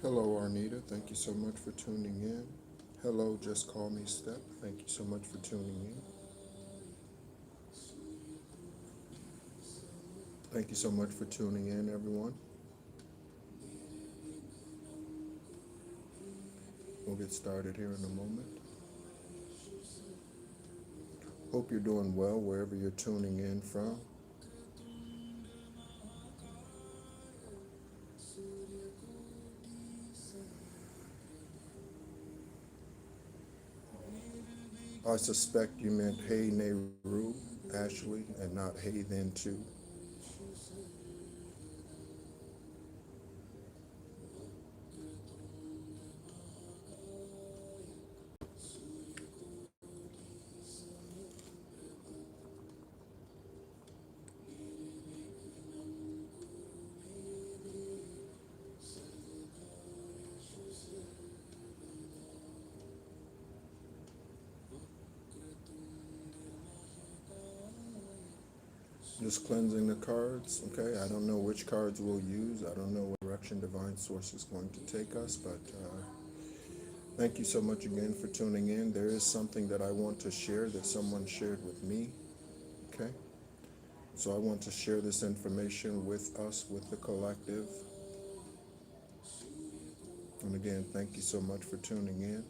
Hello, Arnita. Thank you so much for tuning in. Hello, Just Call Me Step. Thank you so much for tuning in. Thank you so much for tuning in, everyone. We'll get started here in a moment. Hope you're doing well wherever you're tuning in from. I suspect you meant hey Nehru, Ashley, and not hey then too. Just cleansing the cards. Okay, I don't know which cards we'll use. I don't know what direction Divine Source is going to take us, but thank you so much again for tuning in. There is something that I want to share that someone shared with me. Okay, so I want to share this information with us, with the collective. And again, thank you so much for tuning in.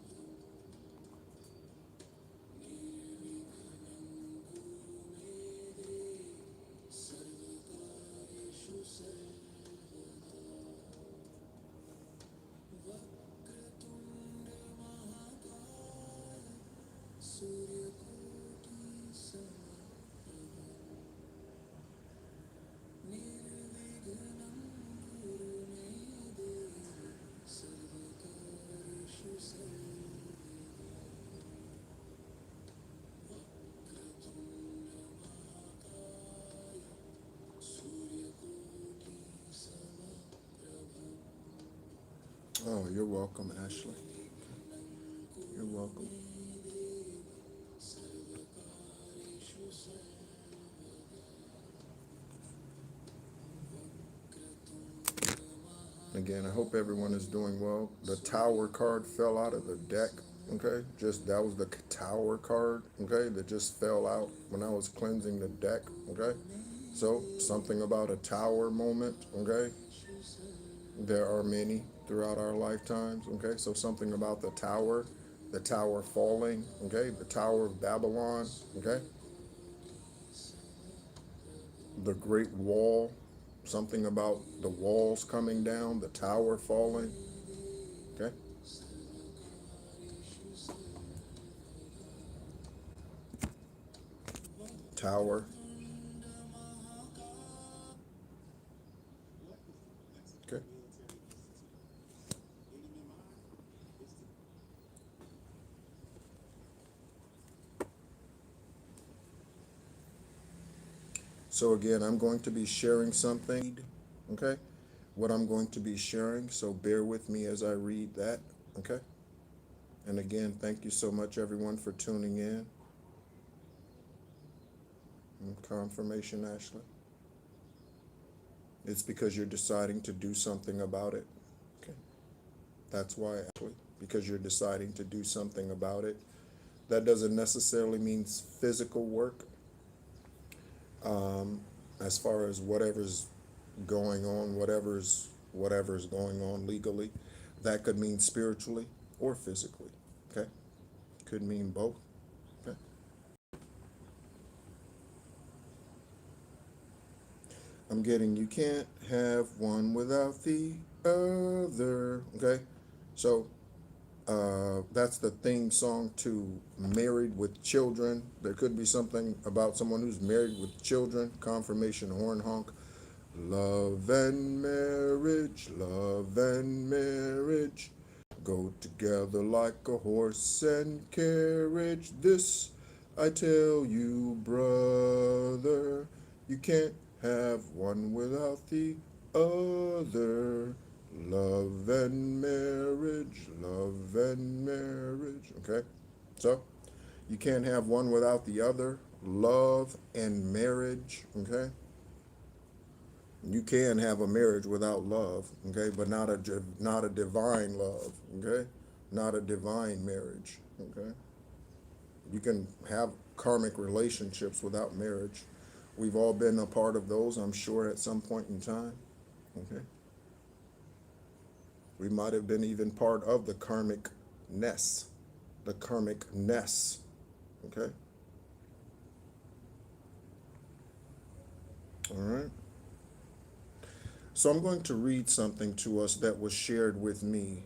Oh, you're welcome, Ashley. You're welcome. Again, I hope everyone is doing well. The Tower card fell out of the deck. Okay, just that was the Tower card. Okay, that just fell out when I was cleansing the deck. Okay, so something about a tower moment. Okay, there are many throughout our lifetimes. Okay, so something about the tower falling. Okay, the Tower of Babylon. Okay, the Great Wall. Something about the walls coming down, the tower falling. Okay, tower. Okay. So again, I'm going to be sharing something. Okay, what I'm going to be sharing. So bear with me as I read that. Okay. And again, thank you so much, everyone, for tuning in. And confirmation, Ashley. It's because you're deciding to do something about it. Okay. That's why, Ashley, because you're deciding to do something about it. That doesn't necessarily mean physical work. As far as whatever's going on, whatever's going on legally, that could mean spiritually or physically. Okay, could mean both. Okay, I'm getting you can't have one without the other. Okay, so that's the theme song to Married with Children. There could be something about someone who's married with children. Confirmation horn honk. Love and marriage go together like a horse and carriage. This I tell you, brother, you can't have one without the other. Love and marriage. Okay, so you can't have one without the other. Love and marriage. Okay. You can have a marriage without love, okay, but not a divine love, okay, not a divine marriage, okay. You can have karmic relationships without marriage. We've all been a part of those, I'm sure, at some point in time, okay. We might have been even part of the karmic ness, okay. All right. So I'm going to read something to us that was shared with me.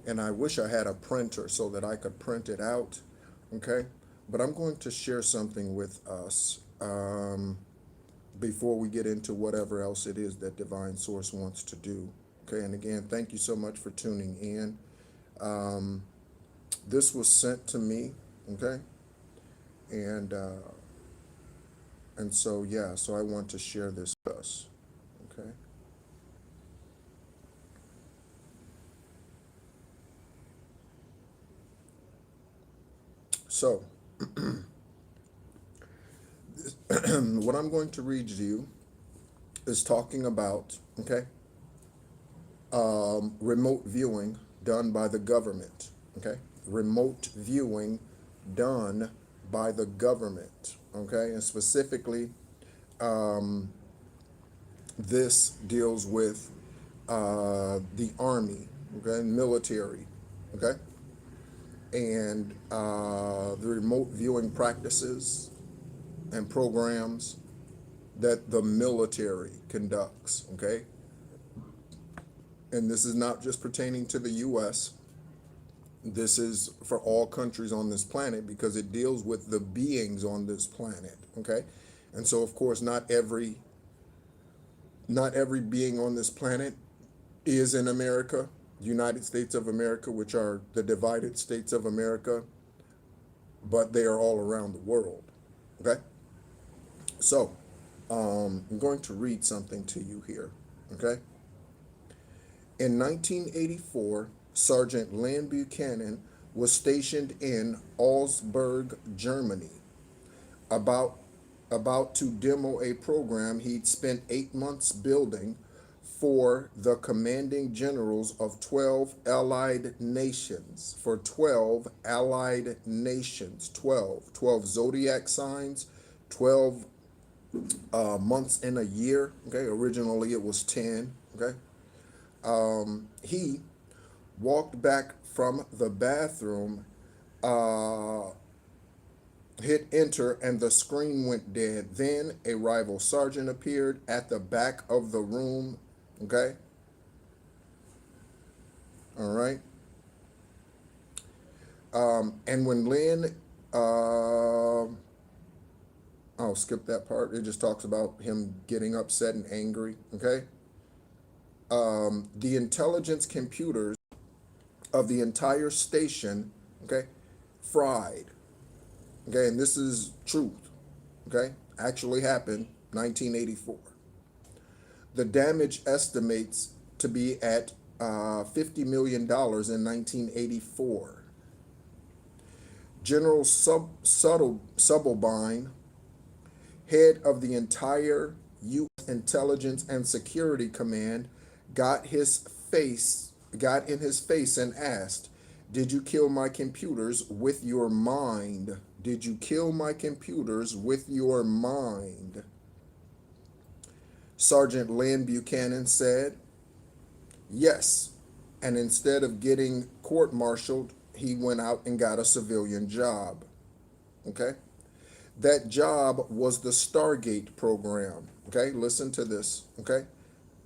And I wish I had a printer so that I could print it out. Okay. But I'm going to share something with us before we get into whatever else it is that Divine Source wants to do. Okay. And again, thank you so much for tuning in. This was sent to me. Okay. And, uh, and so, yeah, so I want to share this with us. Okay. So, what I'm going to read to you is talking about, okay, remote viewing done by the government, okay, remote viewing done by the government, okay, and specifically, this deals with the army, okay, military, okay, and the remote viewing practices and programs that the military conducts, okay? And this is not just pertaining to the US. This is for all countries on this planet because it deals with the beings on this planet, okay? And so of course not every being on this planet is in America, United States of America, which are the divided states of America, but they are all around the world, okay? So, I'm going to read something to you here, okay? In 1984, Sergeant Len Buchanan was stationed in Augsburg, Germany, about about to demo a program he'd spent 8 months building for the commanding generals of 12 allied nations. For 12 allied nations, 12 zodiac signs, 12 months in a year. Okay, originally it was 10. Okay, he walked back from the bathroom, uh, hit enter, and the screen went dead. Then a rival sergeant appeared at the back of the room. Okay, all right. And when Lynn, I'll skip that part. It just talks about him getting upset and angry. Okay. The intelligence computers of the entire station, okay, fried. Okay, and this is truth. Okay, actually happened 1984. The damage estimates to be at $50 million in 1984. General Subelbein, head of the entire U.S. Intelligence and Security Command, got in his face and asked, "Did you kill my computers with your mind? Did you kill my computers with your mind?" Sergeant Len Buchanan said, "Yes." And instead of getting court-martialed, he went out and got a civilian job. Okay? That job was the Stargate program. Okay? Listen to this. Okay?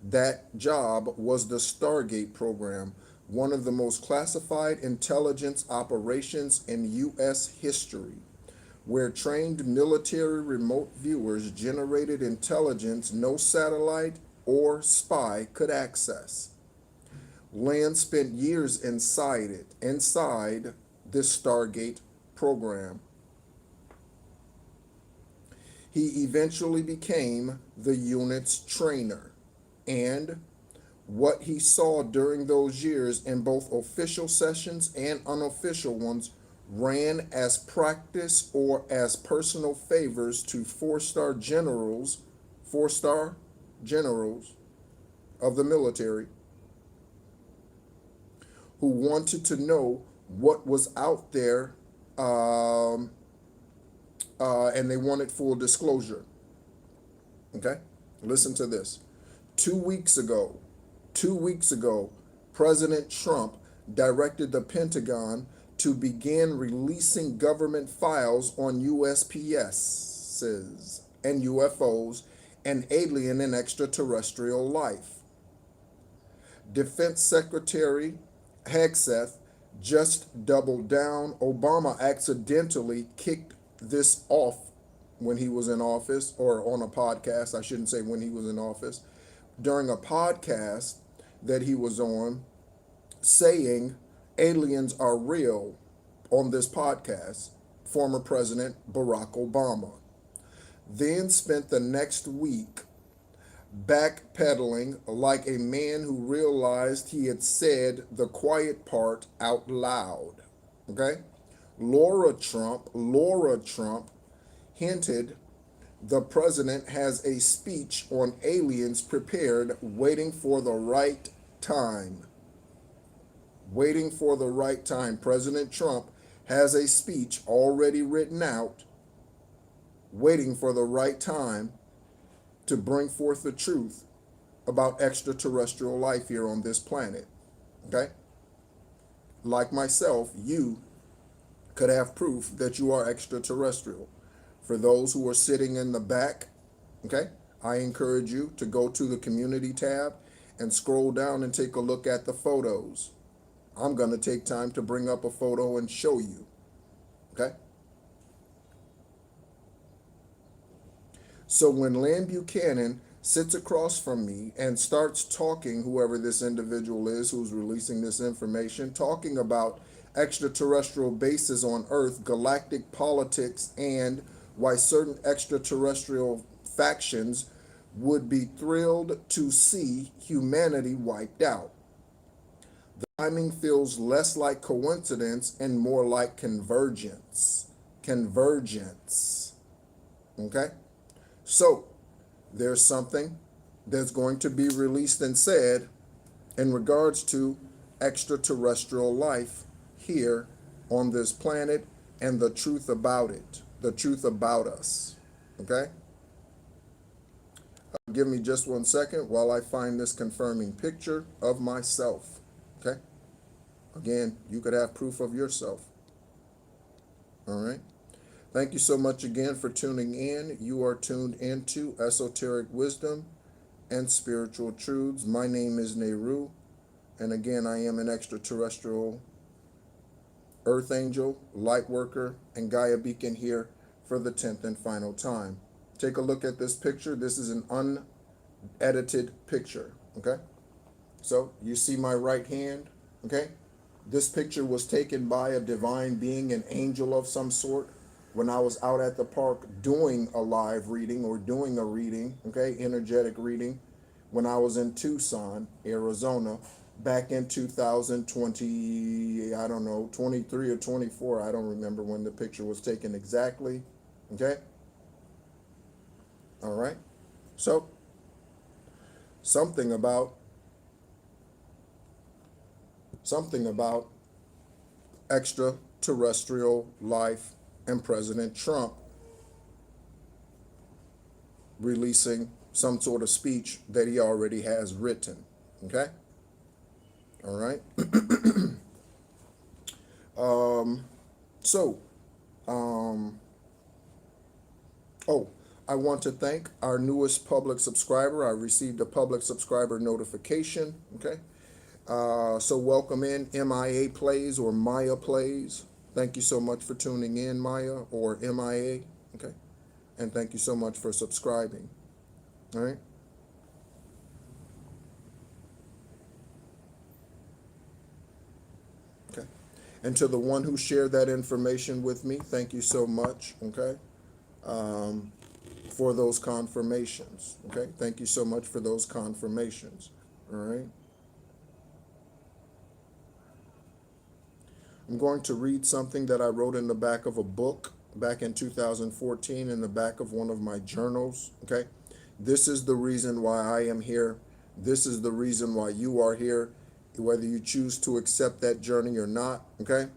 That job was the Stargate program, one of the most classified intelligence operations in U.S. history, where trained military remote viewers generated intelligence no satellite or spy could access. Land spent years inside this Stargate program. He eventually became the unit's trainer, and what he saw during those years in both official sessions and unofficial ones ran as practice or as personal favors to four-star generals of the military who wanted to know what was out there, um, and they wanted full disclosure. Okay? Listen to this. 2 weeks ago, 2 weeks ago, President Trump directed the Pentagon to begin releasing government files on USPSs and UFOs and alien and extraterrestrial life. Defense Secretary Hegseth just doubled down. Obama accidentally kicked this off when he was in office, or on a podcast. I shouldn't say when he was in office. During a podcast that he was on, saying aliens are real on this podcast, former President Barack Obama. Then spent the next week backpedaling like a man who realized he had said the quiet part out loud. Okay? Laura Trump hinted the president has a speech on aliens prepared, waiting for the right time. Waiting for the right time. President Trump has a speech already written out, waiting for the right time to bring forth the truth about extraterrestrial life here on this planet. Okay? Like myself, you could have proof that you are extraterrestrial. For those who are sitting in the back, okay, I encourage you to go to the community tab and scroll down and take a look at the photos. I'm going to take time to bring up a photo and show you. Okay? So when Lynn Buchanan sits across from me and starts talking, whoever this individual is who's releasing this information, talking about extraterrestrial bases on Earth, galactic politics, and why certain extraterrestrial factions would be thrilled to see humanity wiped out. The timing feels less like coincidence and more like convergence. Convergence. Okay? So, there's something that's going to be released and said in regards to extraterrestrial life here on this planet and the truth about it, the truth about us. Okay? Give me just 1 second while I find this confirming picture of myself. Okay? Again, you could have proof of yourself. All right? Thank you so much again for tuning in. You are tuned into Esoteric Wisdom and Spiritual Truths. My name is Nehru, and again, I am an extraterrestrial Earth Angel, Light Worker, and Gaia Beacon here for the 10th and final time. Take a look at this picture. This is an unedited picture, okay? So you see my right hand, okay? This picture was taken by a divine being, an angel of some sort, when I was out at the park doing a live reading or doing a reading, okay, energetic reading, when I was in Tucson, Arizona, back in 2020, I don't know, 23 or 24, I don't remember when the picture was taken exactly, okay? All right? So, something about extraterrestrial life and President Trump releasing some sort of speech that he already has written, okay? All right? I want to thank our newest public subscriber. I received a public subscriber notification, okay? So welcome in MIA Plays or Maya Plays. Thank you so much for tuning in, Maya, or MIA, okay? And thank you so much for subscribing, all right? Okay. And to the one who shared that information with me, thank you so much, okay, for those confirmations, okay? Thank you so much for those confirmations, all right? I'm going to read something that I wrote in the back of a book back in 2014 in the back of one of my journals, okay? This is the reason why I am here. This is the reason why you are here, whether you choose to accept that journey or not, okay?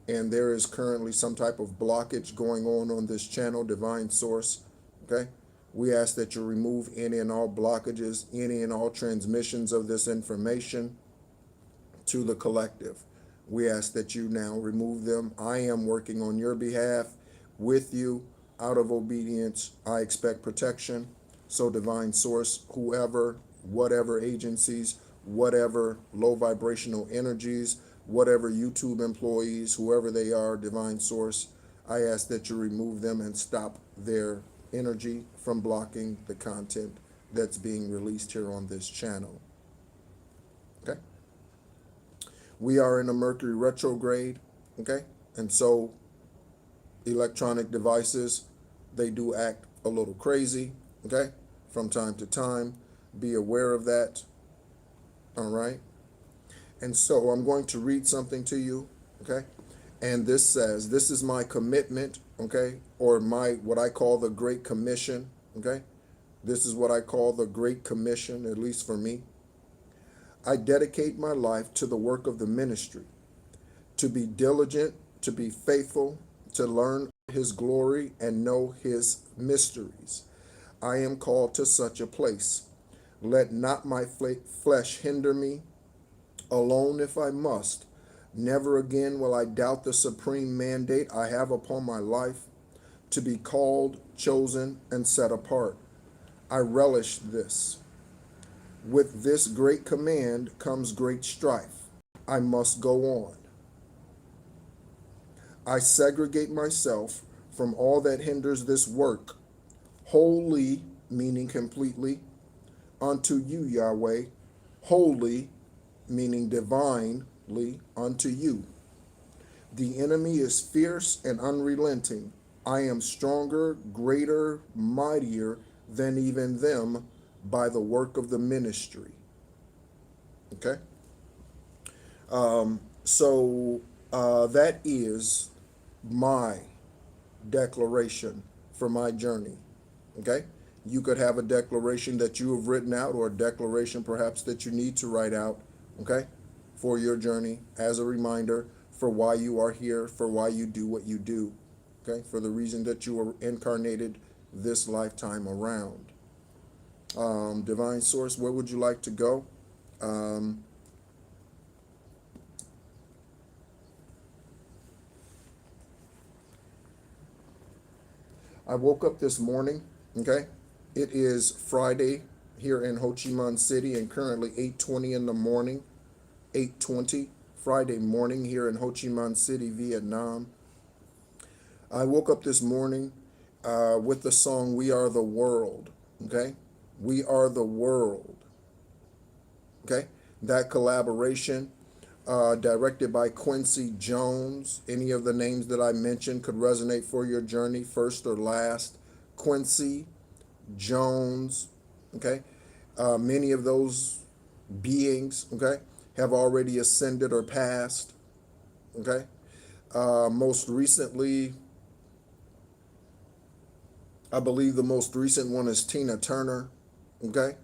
And there is currently some type of blockage going on this channel, Divine Source, okay? We ask that you remove any and all blockages, any and all transmissions of this information to the collective. We ask that you now remove them. I am working on your behalf with you out of obedience. I expect protection. So Divine Source, whoever, whatever agencies, whatever low vibrational energies, whatever YouTube employees, whoever they are, Divine Source, I ask that you remove them and stop their energy from blocking the content that's being released here on this channel. Okay? We are in a Mercury retrograde, okay? And so electronic devices, they do act a little crazy, okay? From time to time. Be aware of that, all right? And so I'm going to read something to you, okay? And this says, this is my commitment, okay? Or what I call the Great Commission, okay? This is what I call the Great Commission, at least for me. I dedicate my life to the work of the ministry, to be diligent, to be faithful, to learn his glory and know his mysteries. I am called to such a place. Let not my flesh hinder me. Alone if I must. Never again will I doubt the supreme mandate I have upon my life, to be called, chosen, and set apart. I relish this. With this great command comes great strife. I must go on. I segregate myself from all that hinders this work, wholly, meaning completely, unto you, Yahweh, wholly, meaning divinely, unto you. The enemy is fierce and unrelenting. I am stronger, greater, mightier than even them by the work of the ministry. Okay? That is my declaration for my journey. Okay? You could have a declaration that you have written out, or a declaration perhaps that you need to write out, okay, for your journey as a reminder for why you are here, for why you do what you do, okay, for the reason that you were incarnated this lifetime around. Divine Source, where would you like to go? I woke up this morning, okay? It is Friday here in Ho Chi Minh City, and currently 8:20 in the morning, 8:20 Friday morning here in Ho Chi Minh City, Vietnam. I woke up this morning with the song "We Are the World," okay? We Are the World, okay? That collaboration directed by Quincy Jones. Any of the names that I mentioned could resonate for your journey, first or last. Quincy Jones, okay? Many of those beings, okay, have already ascended or passed, okay? Most recently, I believe the most recent one is Tina Turner, okay?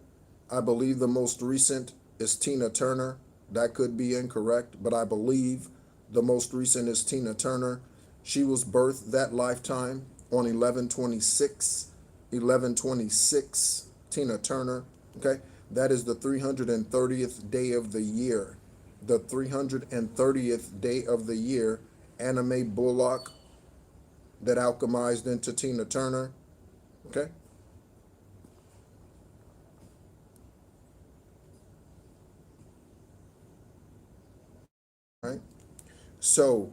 I believe the most recent is Tina Turner. That could be incorrect, but I believe the most recent is Tina Turner. She was birthed that lifetime on 11/26, 11/26, Tina Turner, okay? That is the 330th day of the year. The 330th day of the year, Anime Bullock that alchemized into Tina Turner, okay? Right? So,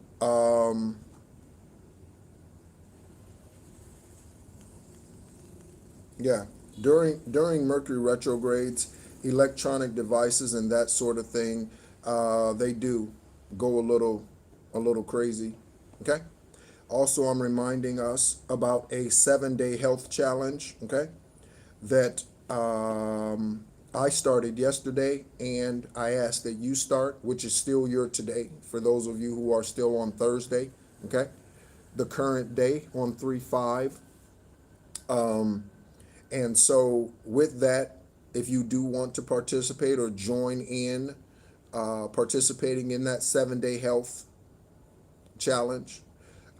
yeah, during Mercury retrogrades, electronic devices and that sort of thing, they do go a little crazy. Okay. Also, I'm reminding us about a 7-day health challenge. Okay, that I started yesterday, and I asked that you start, which is still your today for those of you who are still on Thursday. Okay, the current day on 3/5. And so with that, if you do want to participate or join in participating in that 7-day health challenge,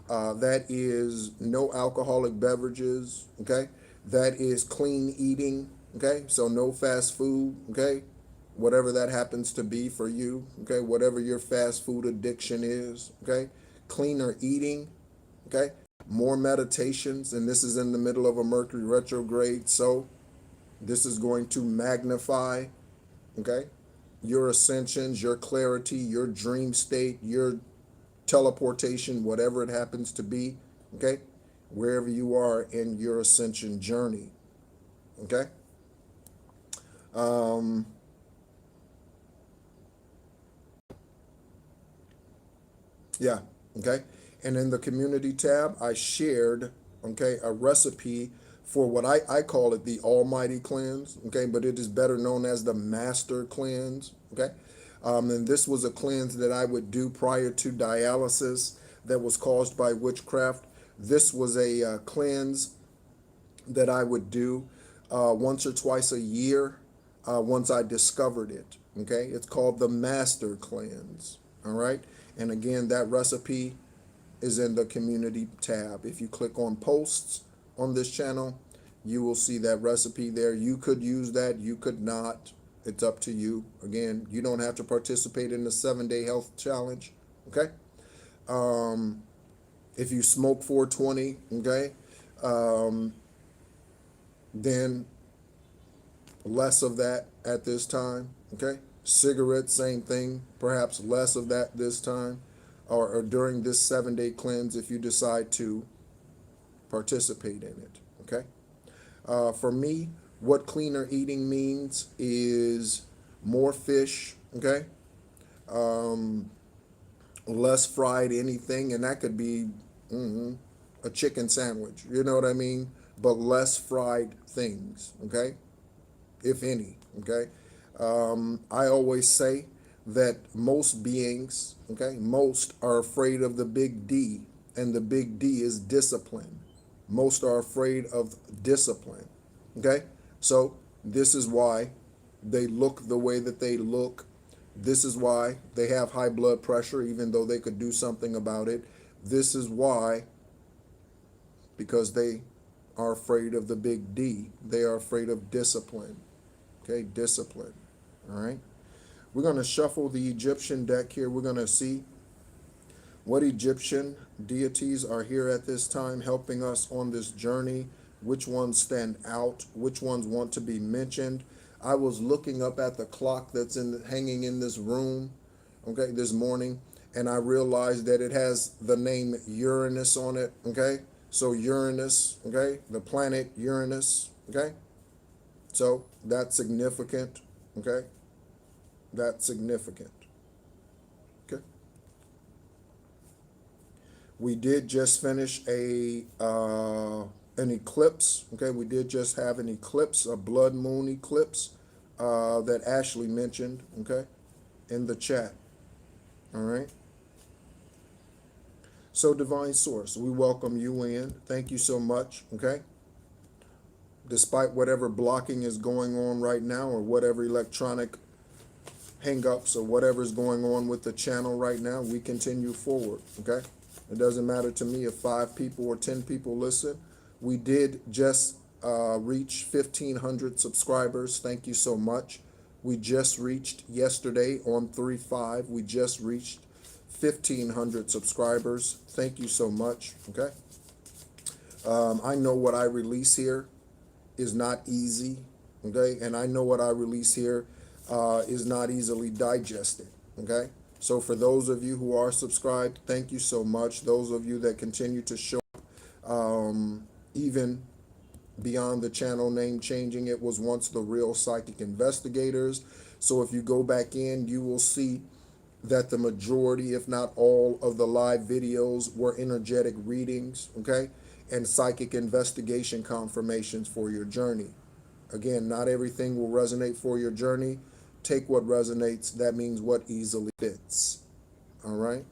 that is no alcoholic beverages, okay? That is clean eating, okay? So no fast food, okay? Whatever that happens to be for you, okay? Whatever your fast food addiction is, okay? Cleaner eating, okay? More meditations, and this is in the middle of a Mercury retrograde, so this is going to magnify, okay, your ascensions, your clarity, your dream state, your teleportation, whatever it happens to be, okay, wherever you are in your ascension journey, okay. Um, yeah, okay. And in the community tab, I shared, okay, a recipe for what I call it the Almighty Cleanse, okay, but it is better known as the Master Cleanse, okay. And this was a cleanse that I would do prior to dialysis that was caused by witchcraft. This was a cleanse that I would do once or twice a year once I discovered it. Okay, it's called the Master Cleanse. All right, and again, that recipe is in the community tab. If you click on posts on this channel, you will see that recipe there. You could use that, you could not. It's up to you. Again, you don't have to participate in the 7-day health challenge. Okay. If you smoke 420, okay, then less of that at this time. Okay. Cigarettes, same thing. Perhaps less of that this time, or during this 7-day cleanse if you decide to participate in it. Okay. For me, what cleaner eating means is more fish. Okay. Less fried anything, and that could be a chicken sandwich. You know what I mean? But less fried things. Okay. If any. Okay. I always say that most beings, okay, most are afraid of the big D, and the big D is discipline. Most are afraid of discipline. Okay. So this is why they look the way that they look. This is why they have high blood pressure, even though they could do something about it. This is why, because they are afraid of the big D. They are afraid of discipline. Okay, discipline. All right. We're going to shuffle the Egyptian deck here. We're going to see what Egyptian deities are here at this time helping us on this journey. Which ones stand out? Which ones want to be mentioned? I was looking up at the clock that's hanging in this room, okay, this morning, and I realized that it has the name Uranus on it, okay? So Uranus, okay, the planet Uranus, okay? So that's significant, okay? That's significant, okay? We did just finish an eclipse, okay? We did just have an eclipse, a blood moon eclipse that Ashley mentioned, okay, in the chat, all right? So Divine Source, we welcome you in. Thank you so much, okay? Despite whatever blocking is going on right now or whatever electronic hang-ups or whatever's going on with the channel right now, we continue forward, okay? It doesn't matter to me if 5 people or 10 people listen. We did just reach 1,500 subscribers. Thank you so much. We just reached yesterday on 3/5. We just reached 1,500 subscribers. Thank you so much, okay? I know what I release here is not easy, okay? And I know what I release here is not easily digested, okay? So for those of you who are subscribed, thank you so much. Those of you that continue to show even beyond the channel name changing, it was once the Real Psychic Investigators. So if you go back in, you will see that the majority, if not all, of the live videos were energetic readings, okay? And psychic investigation confirmations for your journey. Again, not everything will resonate for your journey. Take what resonates. That means what easily fits. All right?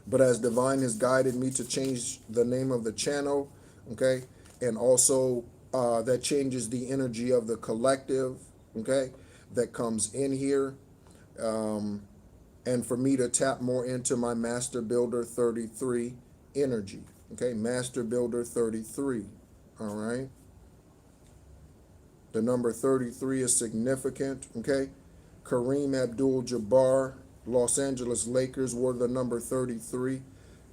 But as Divine has guided me to change the name of the channel, okay, and also that changes the energy of the collective, okay, that comes in here. And for me to tap more into my Master Builder 33 energy, okay, Master Builder 33, all right. The number 33 is significant, okay. Kareem Abdul-Jabbar, Los Angeles Lakers, wore the number 33.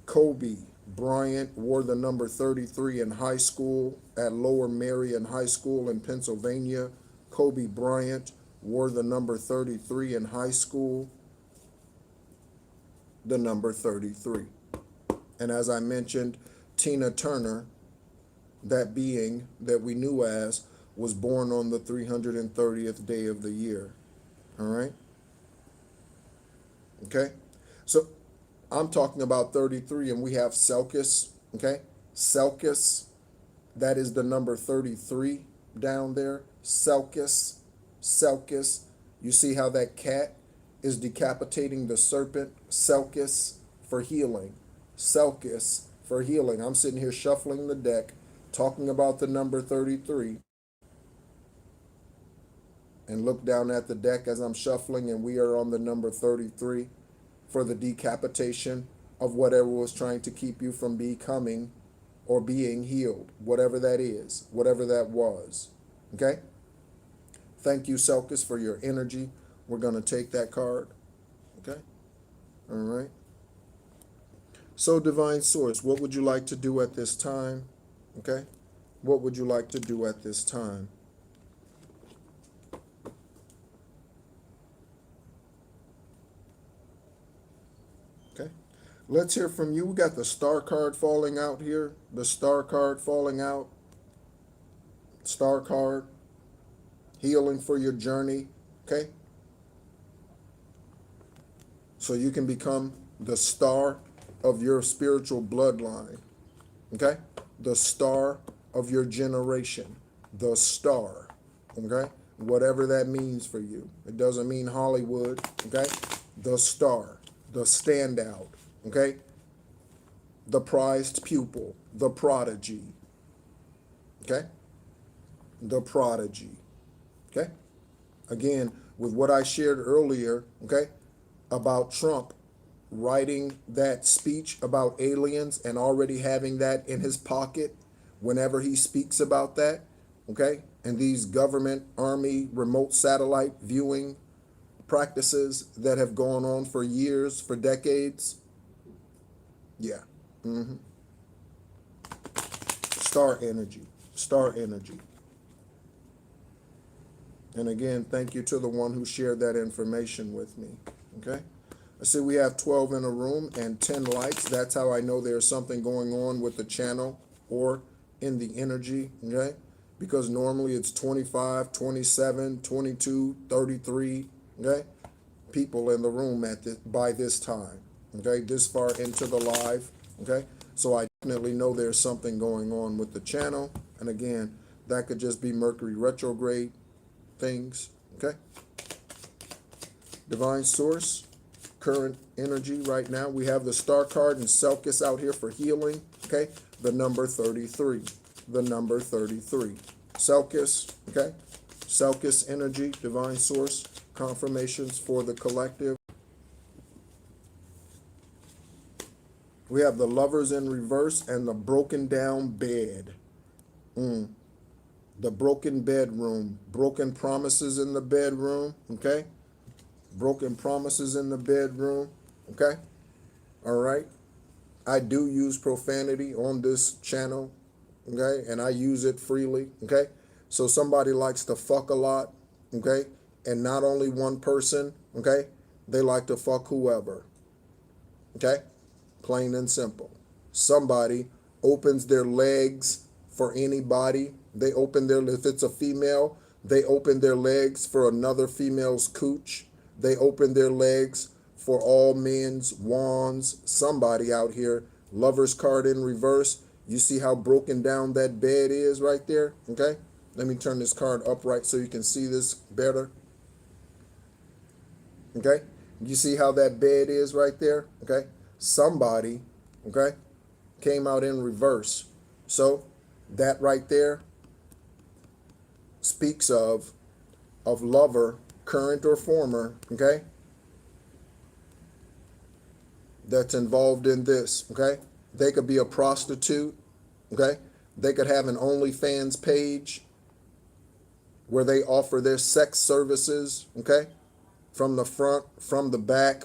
Kobe Bryant wore the number 33 in high school at Lower Merion High School in Pennsylvania. Kobe Bryant wore the number 33 in high school, the number 33. And as I mentioned, Tina Turner, that being that we knew as, was born on the 330th day of the year. All right? Okay? So I'm talking about 33, and we have Selkis, okay? Selkis, that is the number 33 down there. Selkis, Selkis. You see how that cat is decapitating the serpent? Selkis for healing. Selkis for healing. I'm sitting here shuffling the deck, talking about the number 33. And look down at the deck as I'm shuffling, and we are on the number 33 for the decapitation of whatever was trying to keep you from becoming or being healed, whatever that is, whatever that was. Okay? Thank you, Selkis, for your energy. We're going to take that card. Okay? All right. So, Divine Source, what would you like to do at this time? Okay? What would you like to do at this time? Okay. Let's hear from you. We got the star card falling out here. The star card falling out. Star card. Healing for your journey. Okay. So you can become the star of your spiritual bloodline. Okay. The star of your generation. The star. Okay. Whatever that means for you. It doesn't mean Hollywood. Okay. The star. The standout. Okay? The prized pupil, the prodigy. Okay? The prodigy. Okay? Again, with what I shared earlier, okay, about Trump writing that speech about aliens and already having that in his pocket whenever he speaks about that, okay? And these government, army, remote satellite viewing practices that have gone on for years, for decades. Yeah. Mm-hmm. Star energy. Star energy. And again, thank you to the one who shared that information with me. Okay? I see we have 12 in a room and 10 likes. That's how I know there's something going on with the channel or in the energy. Okay? Because normally it's 25, 27, 22, 33. Okay? People in the room at by this time. Okay, this far into the live. Okay, so I definitely know there's something going on with the channel. And again, that could just be Mercury retrograde things. Okay, Divine Source, current energy right now. We have the star card and Selkis out here for healing. Okay, the number 33. The number 33. Selkis. Okay, Selkis energy, Divine Source, confirmations for the collective. We have the Lovers in reverse and the broken down bed. The broken bedroom. Broken promises in the bedroom. Okay? Broken promises in the bedroom. Okay? All right? I do use profanity on this channel. Okay? And I use it freely. Okay? So somebody likes to fuck a lot. Okay? And not only one person. Okay? They like to fuck whoever. Okay? Plain and simple. Somebody opens their legs for anybody. They open their, if it's a female, they open their legs for another female's cooch. They open their legs for all men's wands. Somebody out here, Lover's card in reverse. You see how broken down that bed is right there? Okay? Let me turn this card upright so you can see this better. Okay? You see how that bed is right there? Okay? Somebody, okay, came out in reverse. So that right there speaks of lover, current or former, okay, that's involved in this, okay? They could be a prostitute, okay? They could have an OnlyFans page where they offer their sex services, okay? From the front, from the back,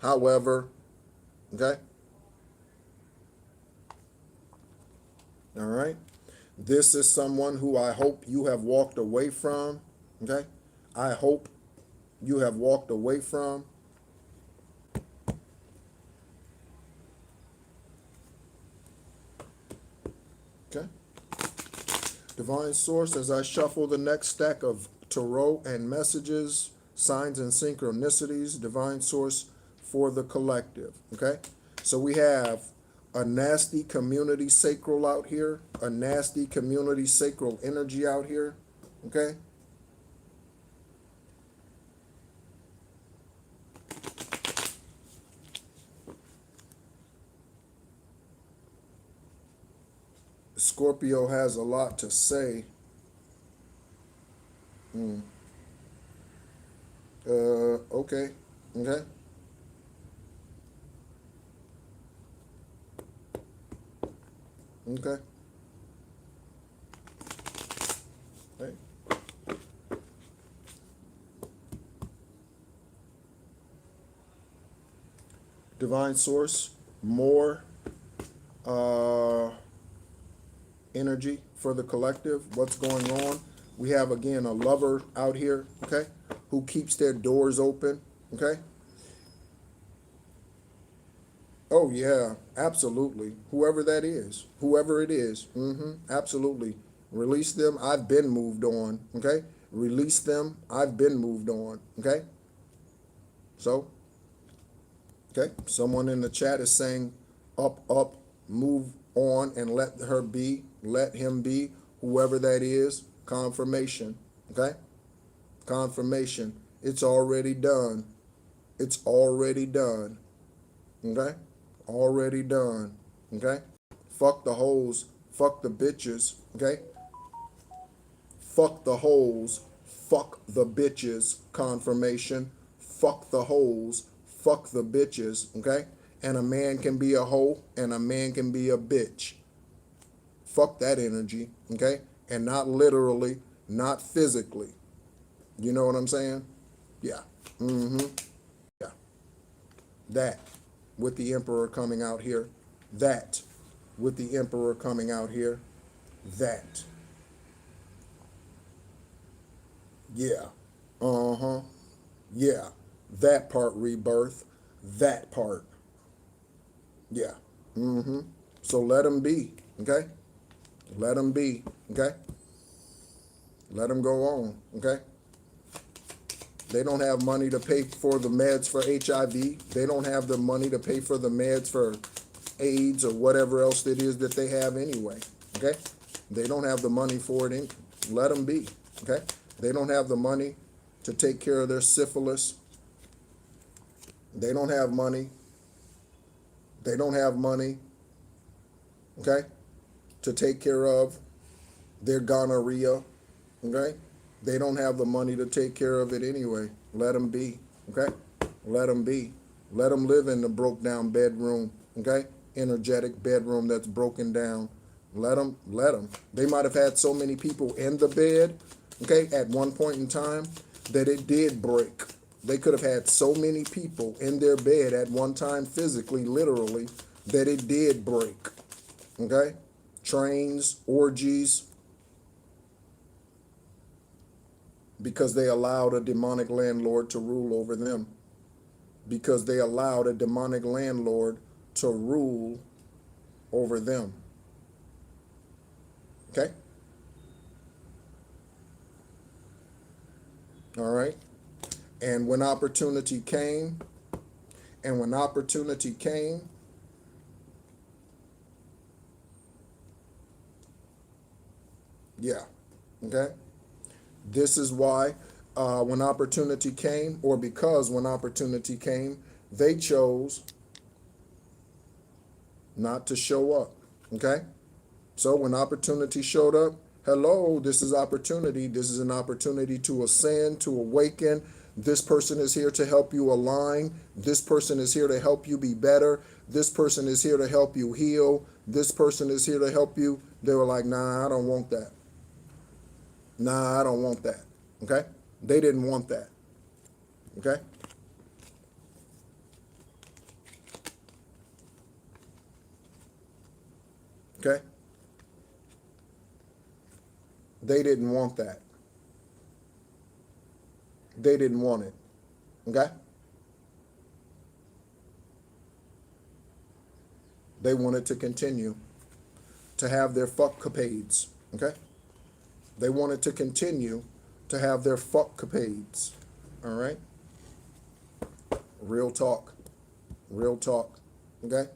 however, okay? All right? This is someone who I hope you have walked away from, okay? I hope you have walked away from. Okay? Divine Source, as I shuffle the next stack of tarot and messages, signs and synchronicities, Divine Source for the collective, okay? So we have a nasty community sacral out here, a nasty community sacral energy out here, okay? Scorpio has a lot to say. Okay, okay. Okay. Hey. Divine Source, more energy for the collective. What's going on? We have, again, a lover out here, okay, who keeps their doors open, okay? Oh, yeah, absolutely. Whoever that is, whoever it is, absolutely. Release them. I've been moved on, okay? Release them. I've been moved on, okay? So, okay, someone in the chat is saying up, move on and let her be, let him be, whoever that is, confirmation, okay? Confirmation. It's already done. It's already done, okay? Already done, okay? Fuck the hoes, fuck the bitches, okay? Fuck the hoes, fuck the bitches, confirmation. Fuck the hoes, fuck the bitches, okay? And a man can be a hoe and a man can be a bitch. Fuck that energy, okay? And not literally, not physically. You know what I'm saying? Yeah. Yeah. That with the Emperor coming out here. That with the Emperor coming out here. That. Yeah. Uh-huh. Yeah. That part rebirth. That part. Yeah. So let them be, okay? Let them be, okay? Let them go on, okay? They don't have money to pay for the meds for HIV. They don't have the money to pay for the meds for AIDS or whatever else it is that they have anyway, okay? They don't have the money for it. Let them be, okay? They don't have the money to take care of their syphilis. They don't have money. They don't have money, okay, to take care of their gonorrhea, okay? They don't have the money to take care of it anyway. Let them be, okay? Let them be. Let them live in the broke down bedroom, okay? Energetic bedroom that's broken down. Let them, let them. They might have had so many people in the bed, okay, at one point in time that it did break. They could have had so many people in their bed at one time, physically, literally, that it did break, okay? Trains, orgies, because they allowed a demonic landlord to rule over them. Because they allowed a demonic landlord to rule over them. Okay? All right? And when opportunity came, yeah, okay? This is why when opportunity came, or because when opportunity came, they chose not to show up, okay? So when opportunity showed up, Hello, this is opportunity. This is an opportunity to ascend, to awaken. This person is here to help you align. This person is here to help you be better. This person is here to help you heal. This person is here to help you. They were like, nah, I don't want that. Nah, I don't want that. Okay? They didn't want that. Okay? Okay? They didn't want that. They didn't want it. Okay? They wanted to continue to have their fuckcapades. Okay? They wanted to continue to have their fuckcapades. All right? Real talk. Real talk. Okay?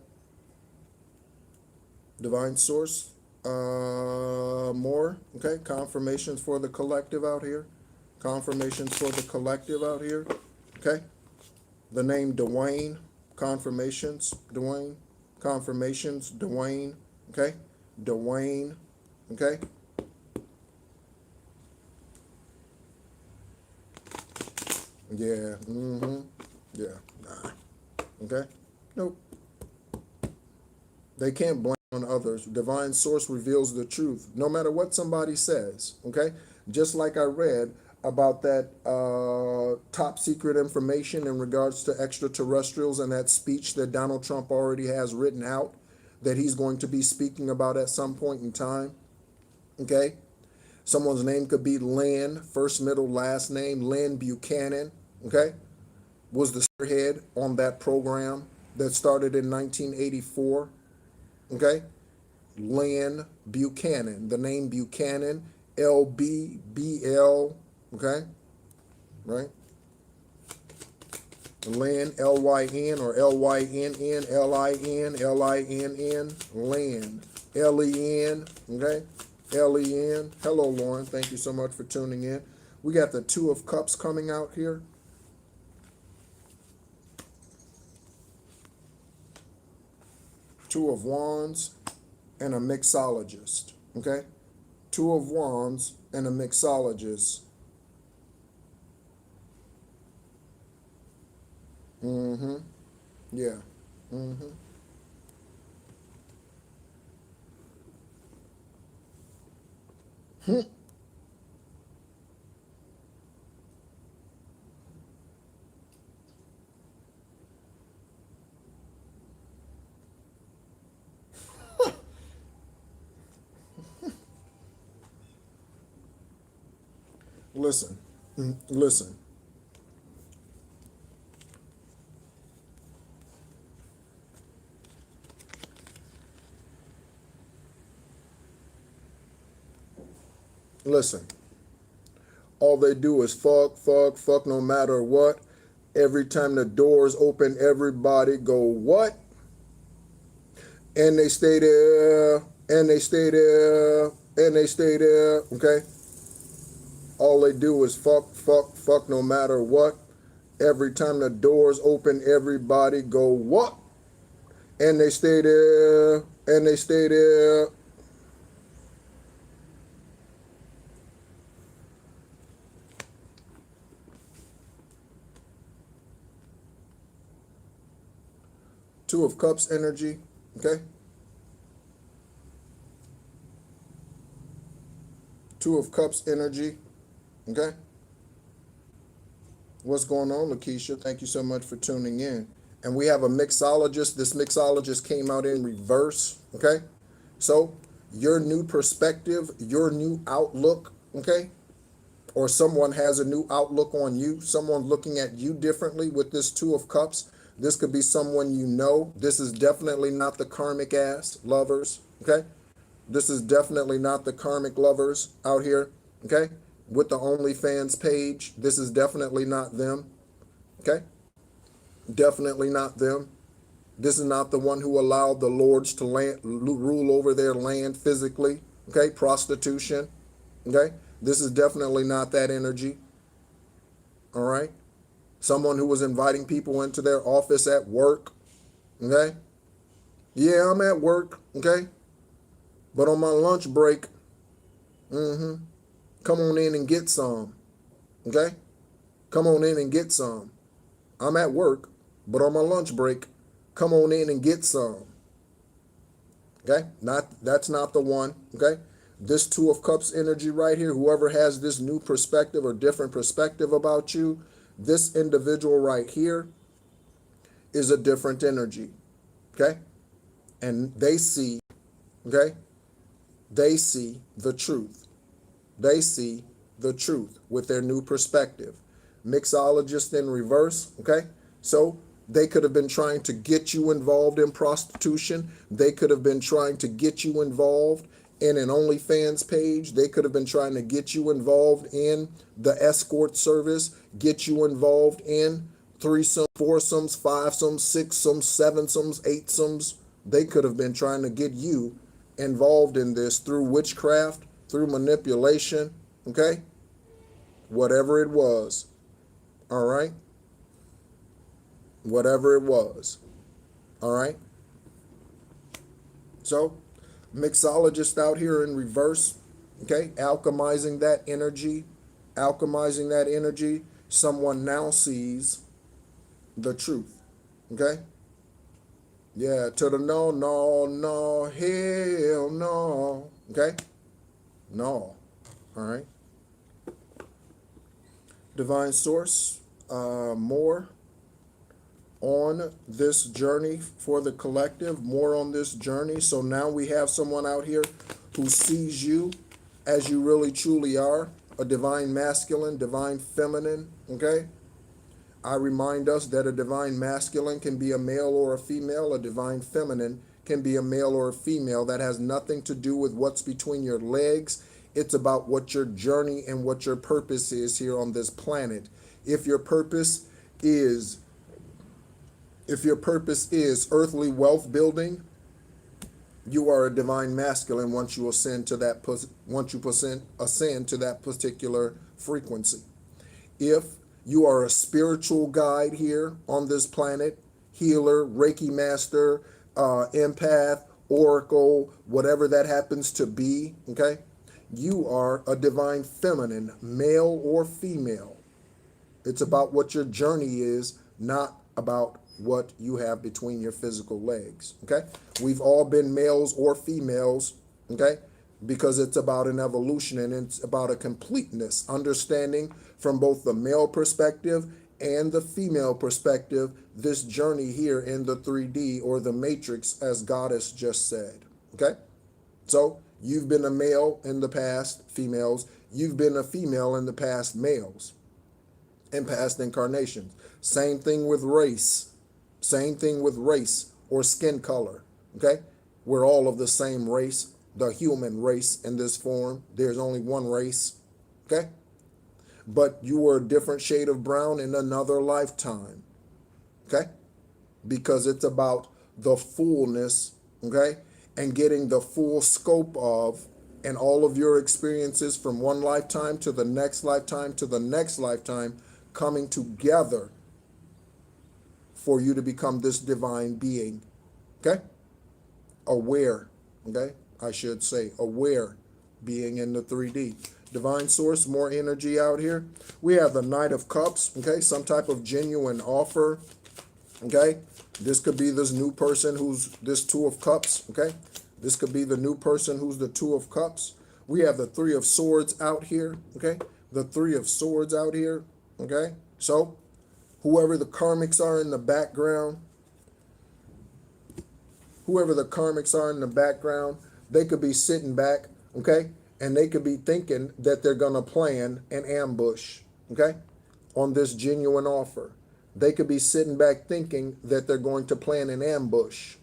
Divine source. More. Okay? Confirmations for the collective out here. Confirmations for the collective out here. Okay? The name Dwayne. Confirmations. Dwayne. Confirmations. Dwayne. Okay? Dwayne. Okay? Yeah. Mm-hmm. Yeah. Nah. Okay? Nope. They can't blame on others. Divine source reveals the truth, no matter what somebody says. Okay? Just like I read about that top secret information in regards to extraterrestrials and that speech that Donald Trump already has written out that he's going to be speaking about at some point in time. Okay? Someone's name could be Lynn, first, middle, last name, Lynn Buchanan. Okay? Was the spearhead on that program that started in 1984. Okay? Lynn Buchanan. The name Buchanan, LBBL. Okay? Right? Lynn, Lyn, or Lynnn, Linn, Lynn, Len. Okay? Len. Hello, Lauren. Thank you so much for tuning in. We got the Two of Cups coming out here. Two of Wands and a mixologist. Okay? Two of Wands and a mixologist. Mm-hmm. Yeah. Mm-hmm. Listen. Listen. Listen. All they do is fuck, fuck, fuck no matter what. Every time the doors open, everybody go, what? And they stay there, and they stay there, and they stay there, okay? All they do is fuck, fuck, fuck no matter what. Every time the doors open, everybody go, what? And they stay there, and they stay there. Two of Cups energy, okay? Two of Cups energy, okay? What's going on, Lakeisha? Thank you so much for tuning in. And we have a mixologist. This mixologist came out in reverse, okay? So your new perspective, your new outlook, okay? Or someone has a new outlook on you, someone looking at you differently with this Two of Cups. This could be someone you know. This is definitely not the karmic ass lovers, okay? This is definitely not the karmic lovers out here, okay? With the OnlyFans page, this is definitely not them, okay? Definitely not them. This is not the one who allowed the lords to rule over their land physically, okay? Prostitution, okay? This is definitely not that energy, all right? Someone who was inviting people into their office at work, okay? Yeah, I'm at work, okay? But on my lunch break, Come on in and get some. Okay? Come on in and get some. I'm at work, but on my lunch break, come on in and get some. Okay? That's not the one. Okay? This Two of Cups energy right here, whoever has this new perspective or different perspective about you, this individual right here is a different energy. Okay? And they see, okay? They see the truth. They see the truth with their new perspective. Mixologist in reverse, okay? So they could have been trying to get you involved in prostitution. They could have been trying to get you involved in an OnlyFans page. They could have been trying to get you involved in the escort service, get you involved in threesomes, foursomes, fivesomes, sixsomes, sevensomes, eightsomes. They could have been trying to get you involved in this through witchcraft, through manipulation, okay? Whatever it was, all right? Whatever it was, all right? So, mixologist out here in reverse, okay? Alchemizing that energy, alchemizing that energy. Someone now sees the truth, okay? Yeah, to the no, no, no, hell no, okay? No, all right? Divine Source, more on this journey for the collective, more on this journey. So now we have someone out here who sees you as you really truly are, a divine masculine, divine feminine, okay? I remind us that a divine masculine can be a male or a female. A divine feminine can be a male or a female. That has nothing to do with what's between your legs. It's about what your journey and what your purpose is here on this planet. If your purpose is earthly wealth building, you are a divine masculine once you ascend to that particular frequency. If you are a spiritual guide here on this planet, healer, Reiki master, empath, oracle, whatever that happens to be, okay? You are a divine feminine, male or female. It's about what your journey is, not about what you have between your physical legs, okay? We've all been males or females, okay? Because it's about an evolution and it's about a completeness, understanding from both the male perspective and the female perspective, this journey here in the 3D or the matrix, as Goddess just said, okay? So you've been a male in the past, females. You've been a female in the past, males, in past incarnations. Same thing with race. Same thing with race or skin color, okay? We're all of the same race, the human race in this form. There's only one race, okay? But you were a different shade of brown in another lifetime, okay? Because it's about the fullness, okay? And getting the full scope of and all of your experiences from one lifetime to the next lifetime to the next lifetime coming together for you to become this divine being, okay? Aware, okay? I should say aware being in the 3D. Divine Source, more energy out here. We have the Knight of Cups, okay? Some type of genuine offer, okay? This could be this new person who's this Two of Cups, okay? This could be the new person who's the Two of Cups. We have the Three of Swords out here, okay? The Three of Swords out here, okay? So, whoever the karmics are in the background, they could be sitting back, okay? And they could be thinking that they're going to plan an ambush, okay? On this genuine offer. They could be sitting back thinking that they're going to plan an ambush.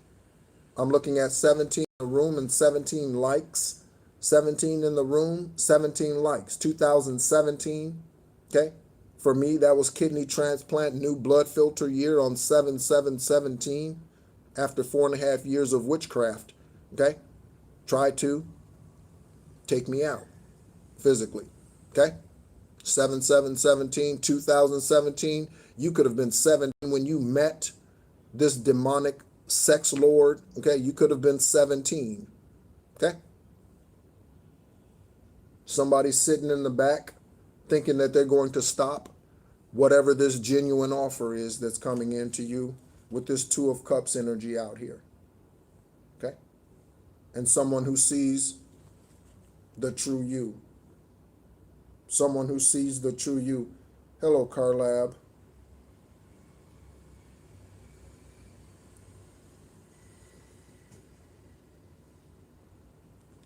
I'm looking at 17 in the room and 17 likes. 17 in the room, 17 likes. 2017, okay? For me, that was kidney transplant, new blood filter year on 7/7/17 after 4.5 years of witchcraft, okay? Tried to take me out physically, okay? 7/7/17, 2017, you could have been 17 when you met this demonic sex lord, okay? You could have been 17, okay? Somebody sitting in the back thinking that they're going to stop whatever this genuine offer is that's coming into you with this Two of Cups energy out here. Okay? And someone who sees the true you. Someone who sees the true you. Hello, Carlab.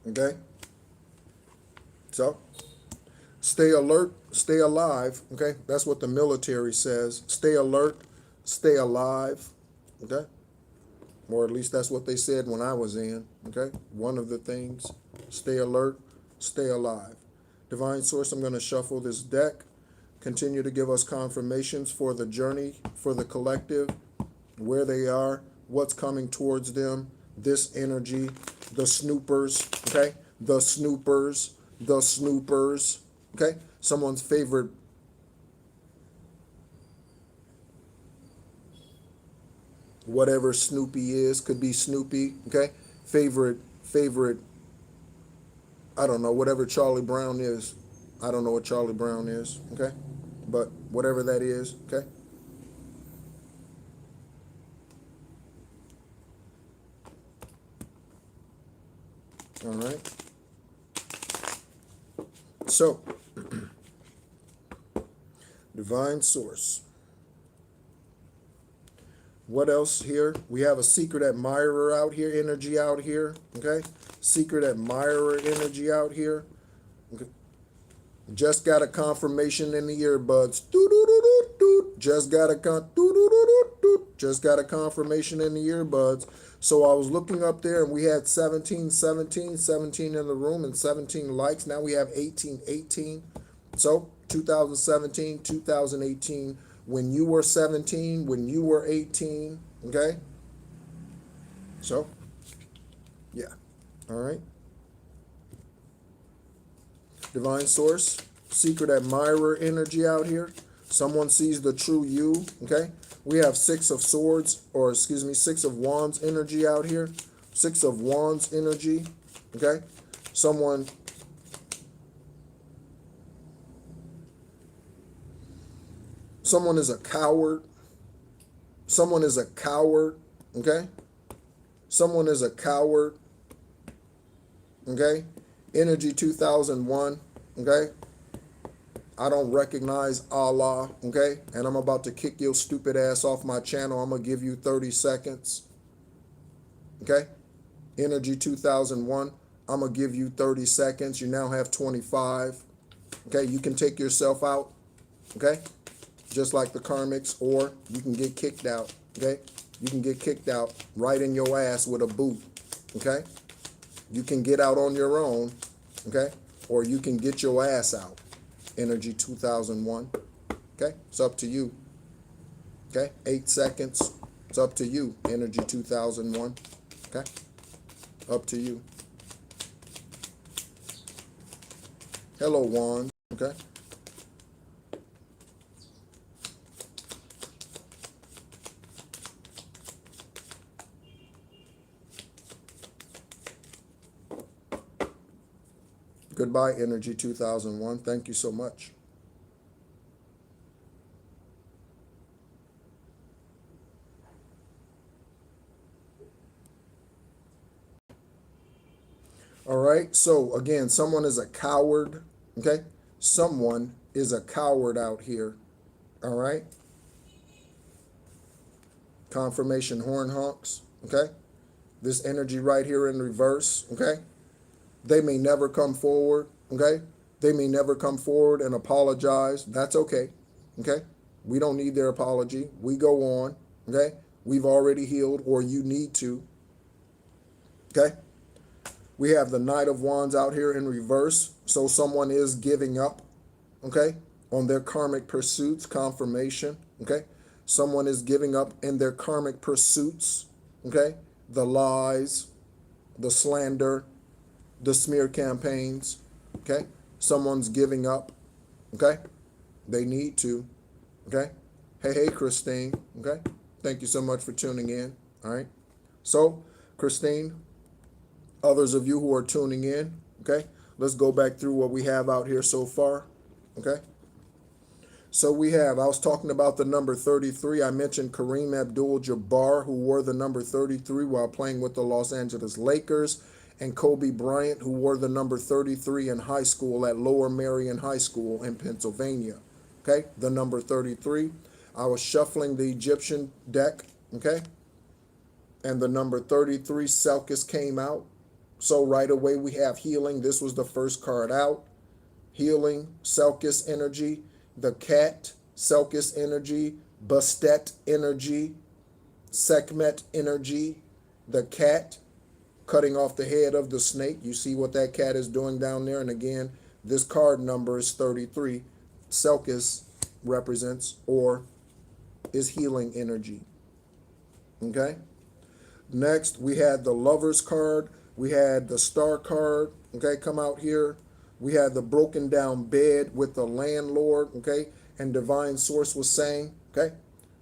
Okay? So, stay alert, stay alive. Okay? That's what the military says. Stay alert, stay alive. Okay? Or at least that's what they said when I was in. Okay? One of the things. Stay alert, stay alive. Divine Source, I'm going to shuffle this deck. Continue to give us confirmations for the journey, for the collective, where they are, what's coming towards them, this energy, the snoopers, okay? The snoopers, the snoopers, okay? Someone's favorite whatever Snoopy is, could be Snoopy, okay? Favorite, I don't know, whatever Charlie Brown is. I don't know what Charlie Brown is, okay? But whatever that is, okay? All right. So, Divine Source. What else here? We have a secret admirer out here, energy out here, okay? Secret admirer energy out here. Okay. Just got a confirmation in the earbuds. Just got a just got a confirmation in the earbuds. So I was looking up there and we had 17 in the room and 17 likes. Now we have 18. So 2017, 2018, when you were 17, when you were 18, okay? So, yeah, all right. Divine Source, secret admirer energy out here. Someone sees the true you, okay? We have Six of Swords, or excuse me, Six of Wands energy out here. Six of Wands energy, okay? Someone is a coward. Someone is a coward, okay? Someone is a coward, okay? Energy 2001, okay? I don't recognize Allah, okay? And I'm about to kick your stupid ass off my channel. I'm going to give you 30 seconds, okay? Energy 2001, I'm going to give you 30 seconds. You now have 25, okay? You can take yourself out, okay? Just like the Karmics, or you can get kicked out, okay? You can get kicked out right in your ass with a boot, okay? You can get out on your own, okay? Or you can get your ass out. Energy 2001, okay? It's up to you, okay? 8 seconds. It's up to you. Energy 2001, okay? Up to you. Hello, Wand, okay? Goodbye, Energy 2001. Thank you so much. All right. So, again, someone is a coward. Okay. Someone is a coward out here. All right. Confirmation horn honks. Okay. This energy right here in reverse. Okay. They may never come forward, okay? They may never come forward and apologize. That's okay, okay? We don't need their apology. We go on, okay? We've already healed, or you need to, okay? We have the Knight of Wands out here in reverse. So someone is giving up, okay, on their karmic pursuits, confirmation, okay? Someone is giving up in their karmic pursuits, okay? The lies, the slander, the smear campaigns, okay? Someone's giving up, okay? They need to, okay? Hey, Christine, okay? Thank you so much for tuning in, all right? So, Christine, others of you who are tuning in, okay? Let's go back through what we have out here so far. Okay. So we have, I was talking about the number 33. I mentioned Kareem Abdul-Jabbar, who wore the number 33 while playing with the Los Angeles Lakers, and Kobe Bryant, who wore the number 33 in high school at Lower Merion High School in Pennsylvania. Okay, the number 33. I was shuffling the Egyptian deck, okay, and the number 33, Selkis, came out. So right away we have healing. This was the first card out. Healing, Selkis energy, the cat, Selkis energy, Bastet energy, Sekhmet energy, the cat, cutting off the head of the snake. You see what that cat is doing down there. And again, this card number is 33. Selkis represents or is healing energy. Okay. Next, we had the Lovers card. We had the Star card, okay, come out here. We had the broken down bed with the landlord, okay, and Divine Source was saying, okay,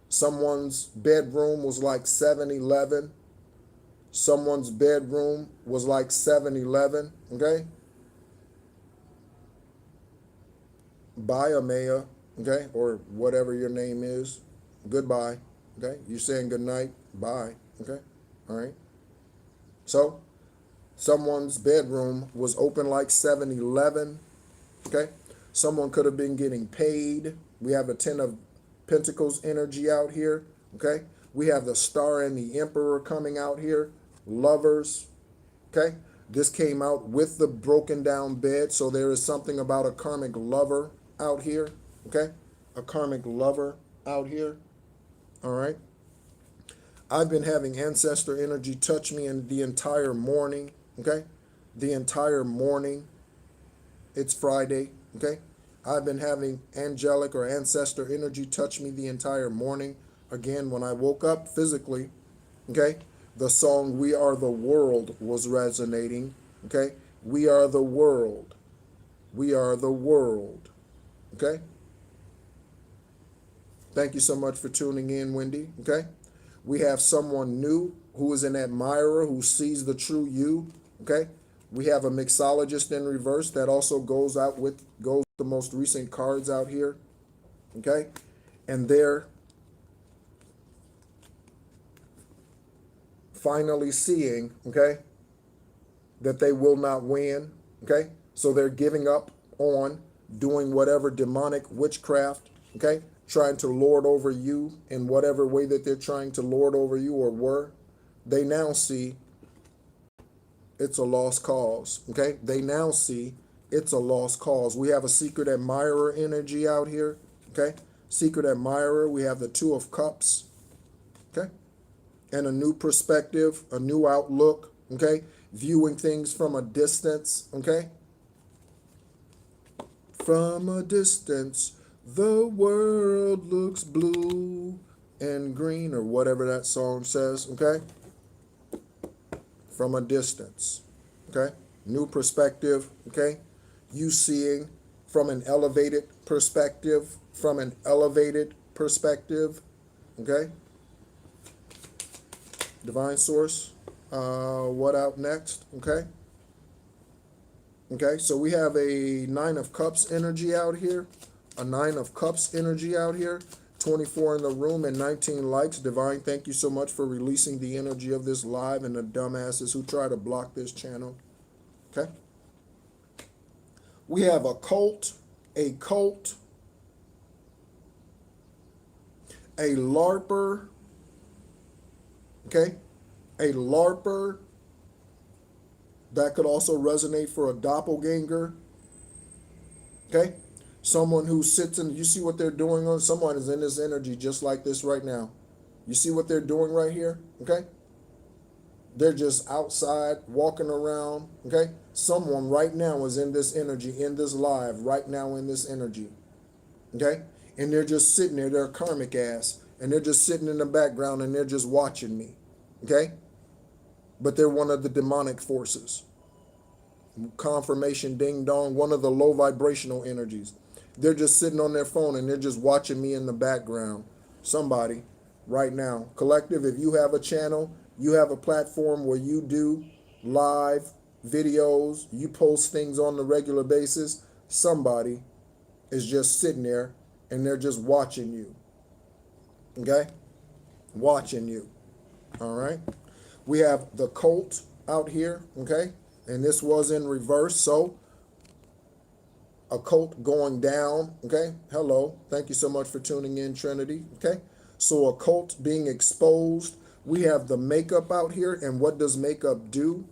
someone's bedroom was like 7-Eleven. Someone's bedroom was like 7-Eleven, okay. Bye, Amaya, okay, or whatever your name is. Goodbye, okay. You're saying good night, bye, okay, all right. So, someone's bedroom was open like 7-Eleven, okay? Someone could have been getting paid. We have a 10 of Pentacles energy out here, okay? We have the Star and the Emperor coming out here. Lovers, okay? This came out with the broken down bed, so there is something about a karmic lover out here, okay? A karmic lover out here, all right? I've been having ancestor energy touch me in the entire morning. Okay, the entire morning. It's Friday. Okay, I've been having angelic or ancestor energy touch me the entire morning. Again, when I woke up physically, okay, the song "We Are the World" was resonating. Okay, we are the world. We are the world. Okay. Thank you so much for tuning in, Wendy. Okay. We have someone new who is an admirer who sees the true you. Okay. We have a mixologist in reverse that also goes with the most recent cards out here. Okay. And they're finally seeing, okay, that they will not win. Okay. So they're giving up on doing whatever demonic witchcraft, okay, trying to lord over you in whatever way that they're trying to lord over you or were. They now see it's a lost cause, okay? They now see it's a lost cause. We have a secret admirer energy out here, okay? Secret admirer. We have the Two of Cups, okay? And a new perspective, a new outlook, okay? Viewing things from a distance, okay? From a distance, the world looks blue and green, or whatever that song says, okay? From a distance, okay? New perspective, okay? You seeing from an elevated perspective, okay? Divine Source, what out next, okay? Okay, so we have a Nine of Cups energy out here. A Nine of Cups energy out here. 24 in the room and 19 likes. Divine, thank you so much for releasing the energy of this live and the dumbasses who try to block this channel. Okay. We have a cult, a LARPer. Okay. A LARPer. That could also resonate for a doppelganger. Okay. Someone who sits in, you see what they're doing on, someone is in this energy just like this right now. You see what they're doing right here, okay? They're just outside, walking around, okay? Someone right now is in this energy, in this live, right now in this energy, okay? And they're just sitting there, they're karmic ass, and they're just sitting in the background and they're just watching me, okay? But they're one of the demonic forces. Confirmation, ding dong, one of the low vibrational energies. They're just sitting on their phone and they're just watching me in the background. Somebody right now. Collective, if you have a channel, you have a platform where you do live videos, you post things on a regular basis, somebody is just sitting there and they're just watching you. Okay? Watching you. All right? We have the cult out here, okay? And this was in reverse, so a cult going down, okay? Hello. Thank you so much for tuning in, Trinity, okay? So a cult being exposed. We have the makeup out here, and what does makeup do?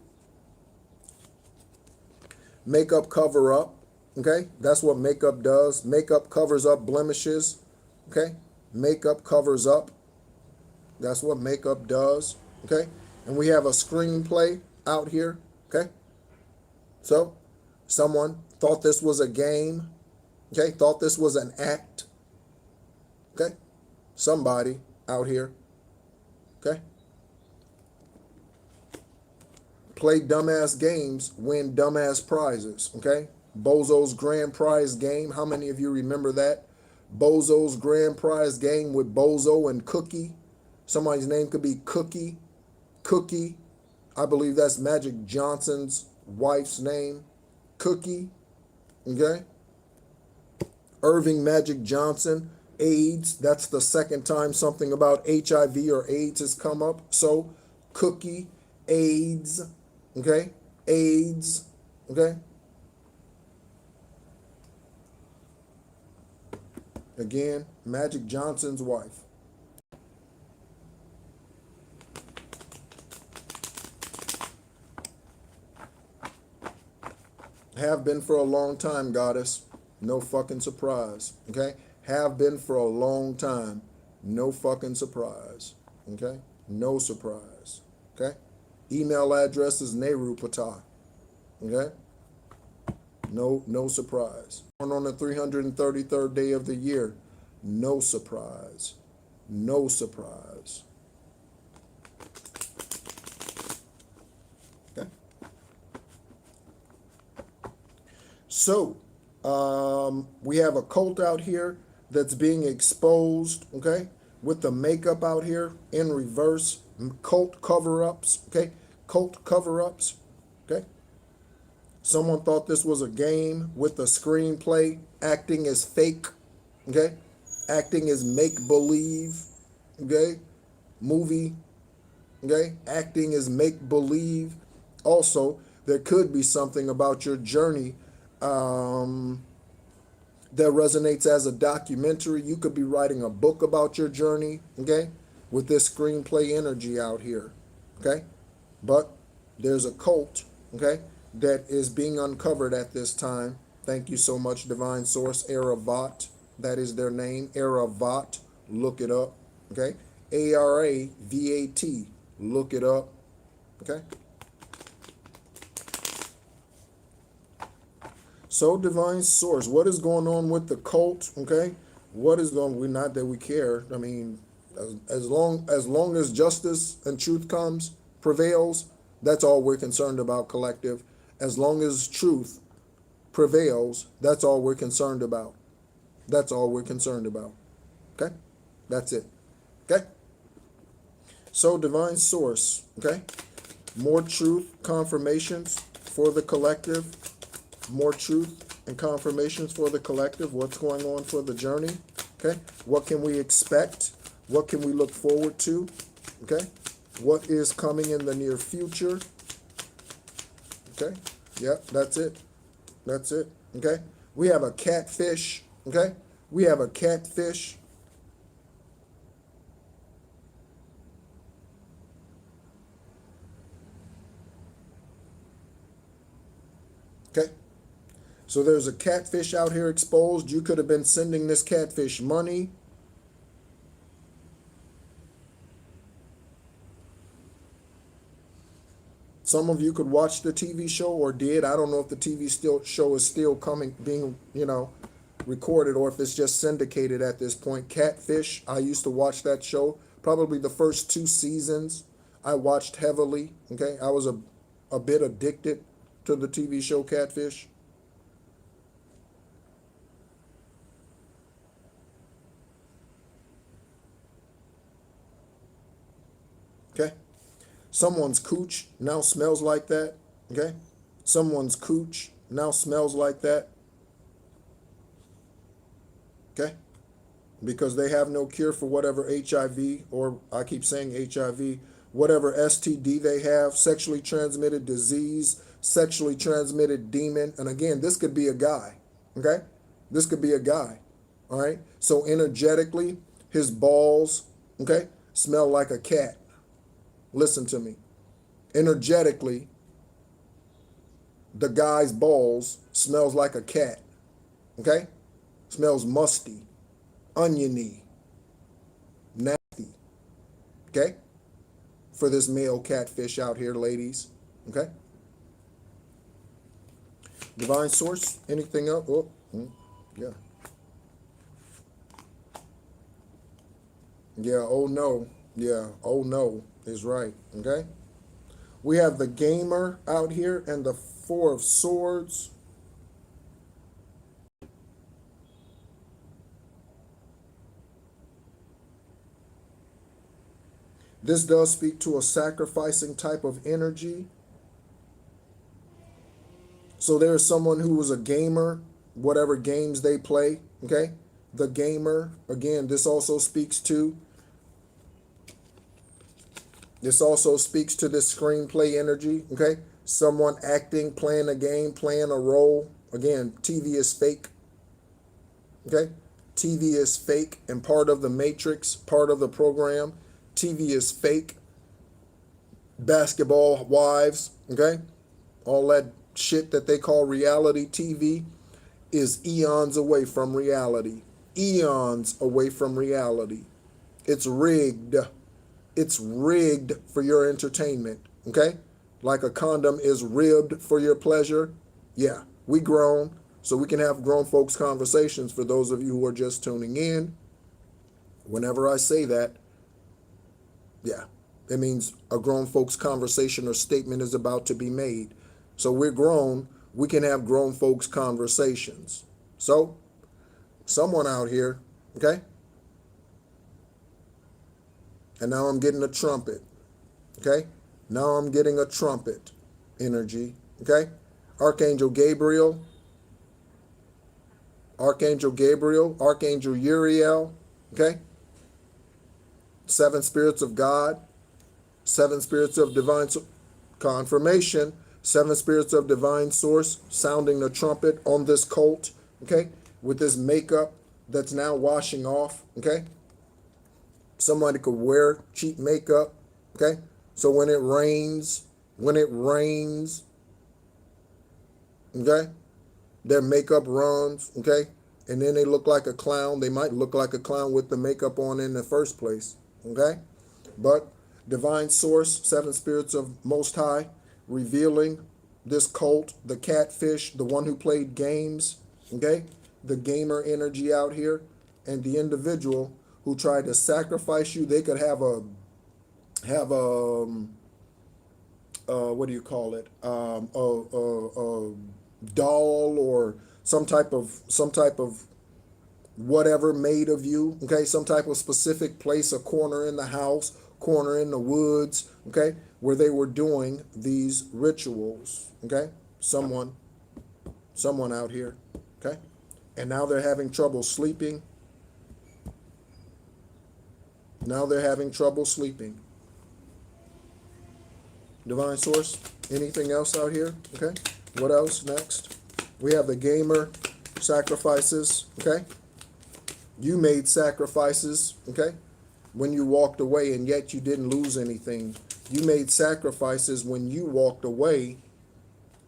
Makeup cover up, okay? That's what makeup does. Makeup covers up blemishes, okay? Makeup covers up. That's what makeup does, okay? And we have a screenplay out here, okay? So someone thought this was a game, okay? Thought this was an act, okay? Somebody out here, okay? Play dumbass games, win dumbass prizes, okay? Bozo's Grand Prize game. How many of you remember that? Bozo's Grand Prize game with Bozo and Cookie. Somebody's name could be Cookie. Cookie. I believe that's Magic Johnson's wife's name. Cookie. Okay? Irving Magic Johnson. AIDS. That's the second time something about HIV or AIDS has come up. So, Cookie. AIDS. Okay? AIDS. Okay? Again, Magic Johnson's wife. Have been for a long time, goddess. No fucking surprise. Okay? Have been for a long time. No fucking surprise. Okay? No surprise. Okay? Email address is Nehru Patah. Okay? No surprise. On the 333rd day of the year. No surprise. No surprise. Okay? So, we have a cult out here that's being exposed, okay? With the makeup out here in reverse. Cult cover-ups, okay? Cult cover-ups, okay? Someone thought this was a game with the screenplay, acting as fake, okay? Acting as make-believe, okay? Movie, okay? Acting as make-believe. Also, there could be something about your journey that resonates as a documentary. You could be writing a book about your journey, okay? With this screenplay energy out here, okay? But there's a cult, okay, that is being uncovered at this time. Thank you so much, Divine Source. Aravat, that is their name. Aravat, look it up, okay? Aravat, look it up, okay? So, Divine Source, what is going on with the cult, okay? What is going on? Not that we care. I mean, as long as justice and truth prevails, that's all we're concerned about, collective. As long as truth prevails, that's all we're concerned about. That's all we're concerned about. Okay? That's it. Okay? So, Divine Source, okay? More truth confirmations for the collective. More truth and confirmations for the collective. What's going on for the journey? Okay? What can we expect? What can we look forward to? Okay? What is coming in the near future? Okay? Yep, that's it. That's it. Okay? We have a catfish. Okay? We have a catfish. Okay? So there's a catfish out here exposed. You could have been sending this catfish money. Some of you could watch the TV show or did. I don't know if the show is still being, recorded, or if it's just syndicated at this point. Catfish, I used to watch that show. Probably the first 2 seasons I watched heavily. Okay, I was a bit addicted to the TV show Catfish. Okay. Someone's cooch now smells like that. Okay. Someone's cooch now smells like that. Okay? Because they have no cure for whatever HIV, or I keep saying HIV, whatever STD they have, sexually transmitted disease, sexually transmitted demon. And again, this could be a guy. Okay? This could be a guy. All right? So energetically, his balls, okay, smell like a cat. Listen to me. Energetically, the guy's balls smells like a cat. Okay? Smells musty, oniony, nasty. Okay? For this male catfish out here, ladies. Okay? Divine source, anything else? Oh, yeah. Yeah, oh no. Yeah, oh no is right. Okay? We have the gamer out here and the Four of Swords. This does speak to a sacrificing type of energy. So there's someone who was a gamer, whatever games they play, okay? The gamer, again, this also speaks to this screenplay energy, okay? Someone acting, playing a game, playing a role. Again, TV is fake, okay? TV is fake and part of the matrix, part of the program. TV is fake. Basketball wives, okay? All that shit that they call reality TV is eons away from reality. Eons away from reality. It's rigged. It's rigged for your entertainment, okay? Like a condom is ribbed for your pleasure. Yeah, we grown, so we can have grown folks conversations. For those of you who are just tuning in, whenever I say that, yeah, it means a grown folks conversation or statement is about to be made. So we're grown, we can have grown folks conversations. So, someone out here, okay? And now I'm getting a trumpet, okay? Now I'm getting a trumpet energy, okay? Archangel Gabriel, Archangel Uriel, okay? Seven spirits of God, seven spirits of divine confirmation, seven spirits of divine source sounding the trumpet on this colt, okay? With this makeup that's now washing off, okay? Somebody could wear cheap makeup, okay? So when it rains, okay, their makeup runs, okay? And then they look like a clown. They might look like a clown with the makeup on in the first place, okay? But divine source, seven spirits of Most High, revealing this cult, the catfish, the one who played games, okay? The gamer energy out here, and the individual who tried to sacrifice you. They could have a what do you call it? A doll or some type of whatever made of you, okay? Some type of specific place, a corner in the house, corner in the woods, okay? Where they were doing these rituals, okay? Someone out here, okay? And now they're having trouble sleeping. Now they're having trouble sleeping. Divine source, anything else out here, okay? What else next? We have the gamer sacrifices, okay? You made sacrifices, okay? When you walked away and yet you didn't lose anything. You made sacrifices when you walked away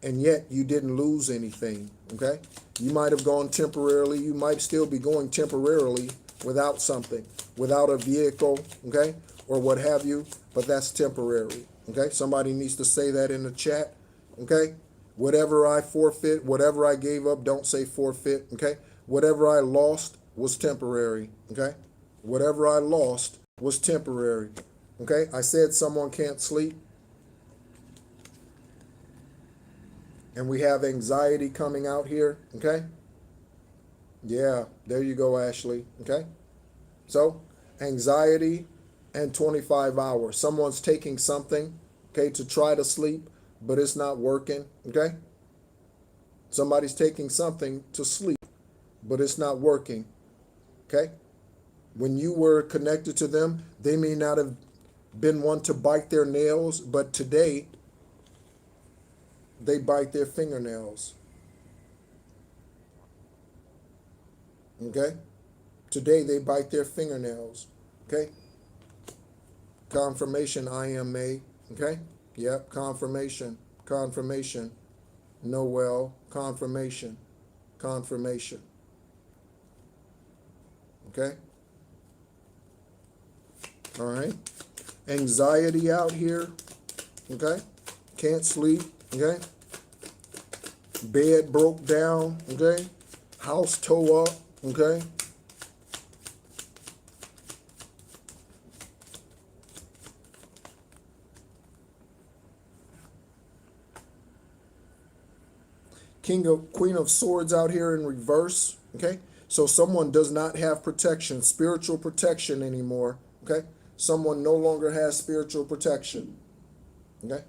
and yet you didn't lose anything, okay? You might have gone temporarily. You might still be going temporarily without something, without a vehicle, okay? Or what have you, but that's temporary, okay? Somebody needs to say that in the chat, okay? Whatever I forfeit, whatever I gave up, don't say forfeit, okay? Whatever I lost was temporary, okay? Whatever I lost was temporary, okay? I said someone can't sleep. And we have anxiety coming out here, okay? Yeah, there you go, Ashley, okay? So, anxiety and 25 hours. Someone's taking something, okay, to try to sleep, but it's not working, okay? Somebody's taking something to sleep, but it's not working. Okay? When you were connected to them, they may not have been one to bite their nails, but today they bite their fingernails. Okay? Today they bite their fingernails. Okay? Confirmation, I am a. Okay? Yep, confirmation. Confirmation. Noel, confirmation. Confirmation. Okay? All right? Anxiety out here. Okay? Can't sleep. Okay? Bed broke down. Okay? House tore up. Okay? Queen of Swords out here in reverse. Okay? So someone does not have protection, spiritual protection anymore. Okay? Someone no longer has spiritual protection. Okay?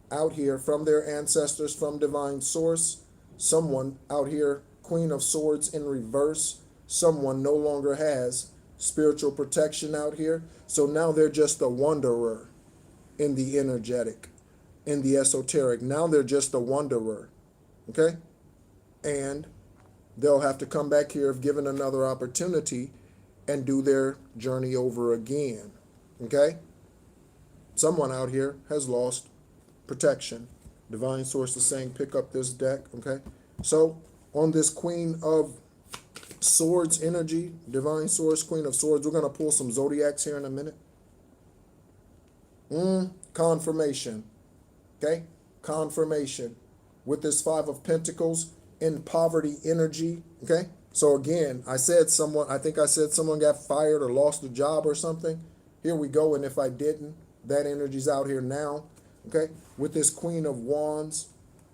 Out here from their ancestors, from divine source. Someone out here, Queen of Swords in reverse. Someone no longer has spiritual protection out here. So now they're just a wanderer in the energetic, in the esoteric. Now they're just a wanderer. Okay? And they'll have to come back here if given another opportunity and do their journey over again. Okay? Someone out here has lost protection. Divine source is saying pick up this deck. Okay? So on this Queen of Swords energy, divine source, Queen of Swords, we're going to pull some zodiacs here in a minute. Confirmation. Okay? Confirmation. With this Five of Pentacles in poverty energy. Okay? So again, I think I said someone got fired or lost a job or something. Here we go. And if I didn't, that energy's out here now. Okay? With this Queen of Wands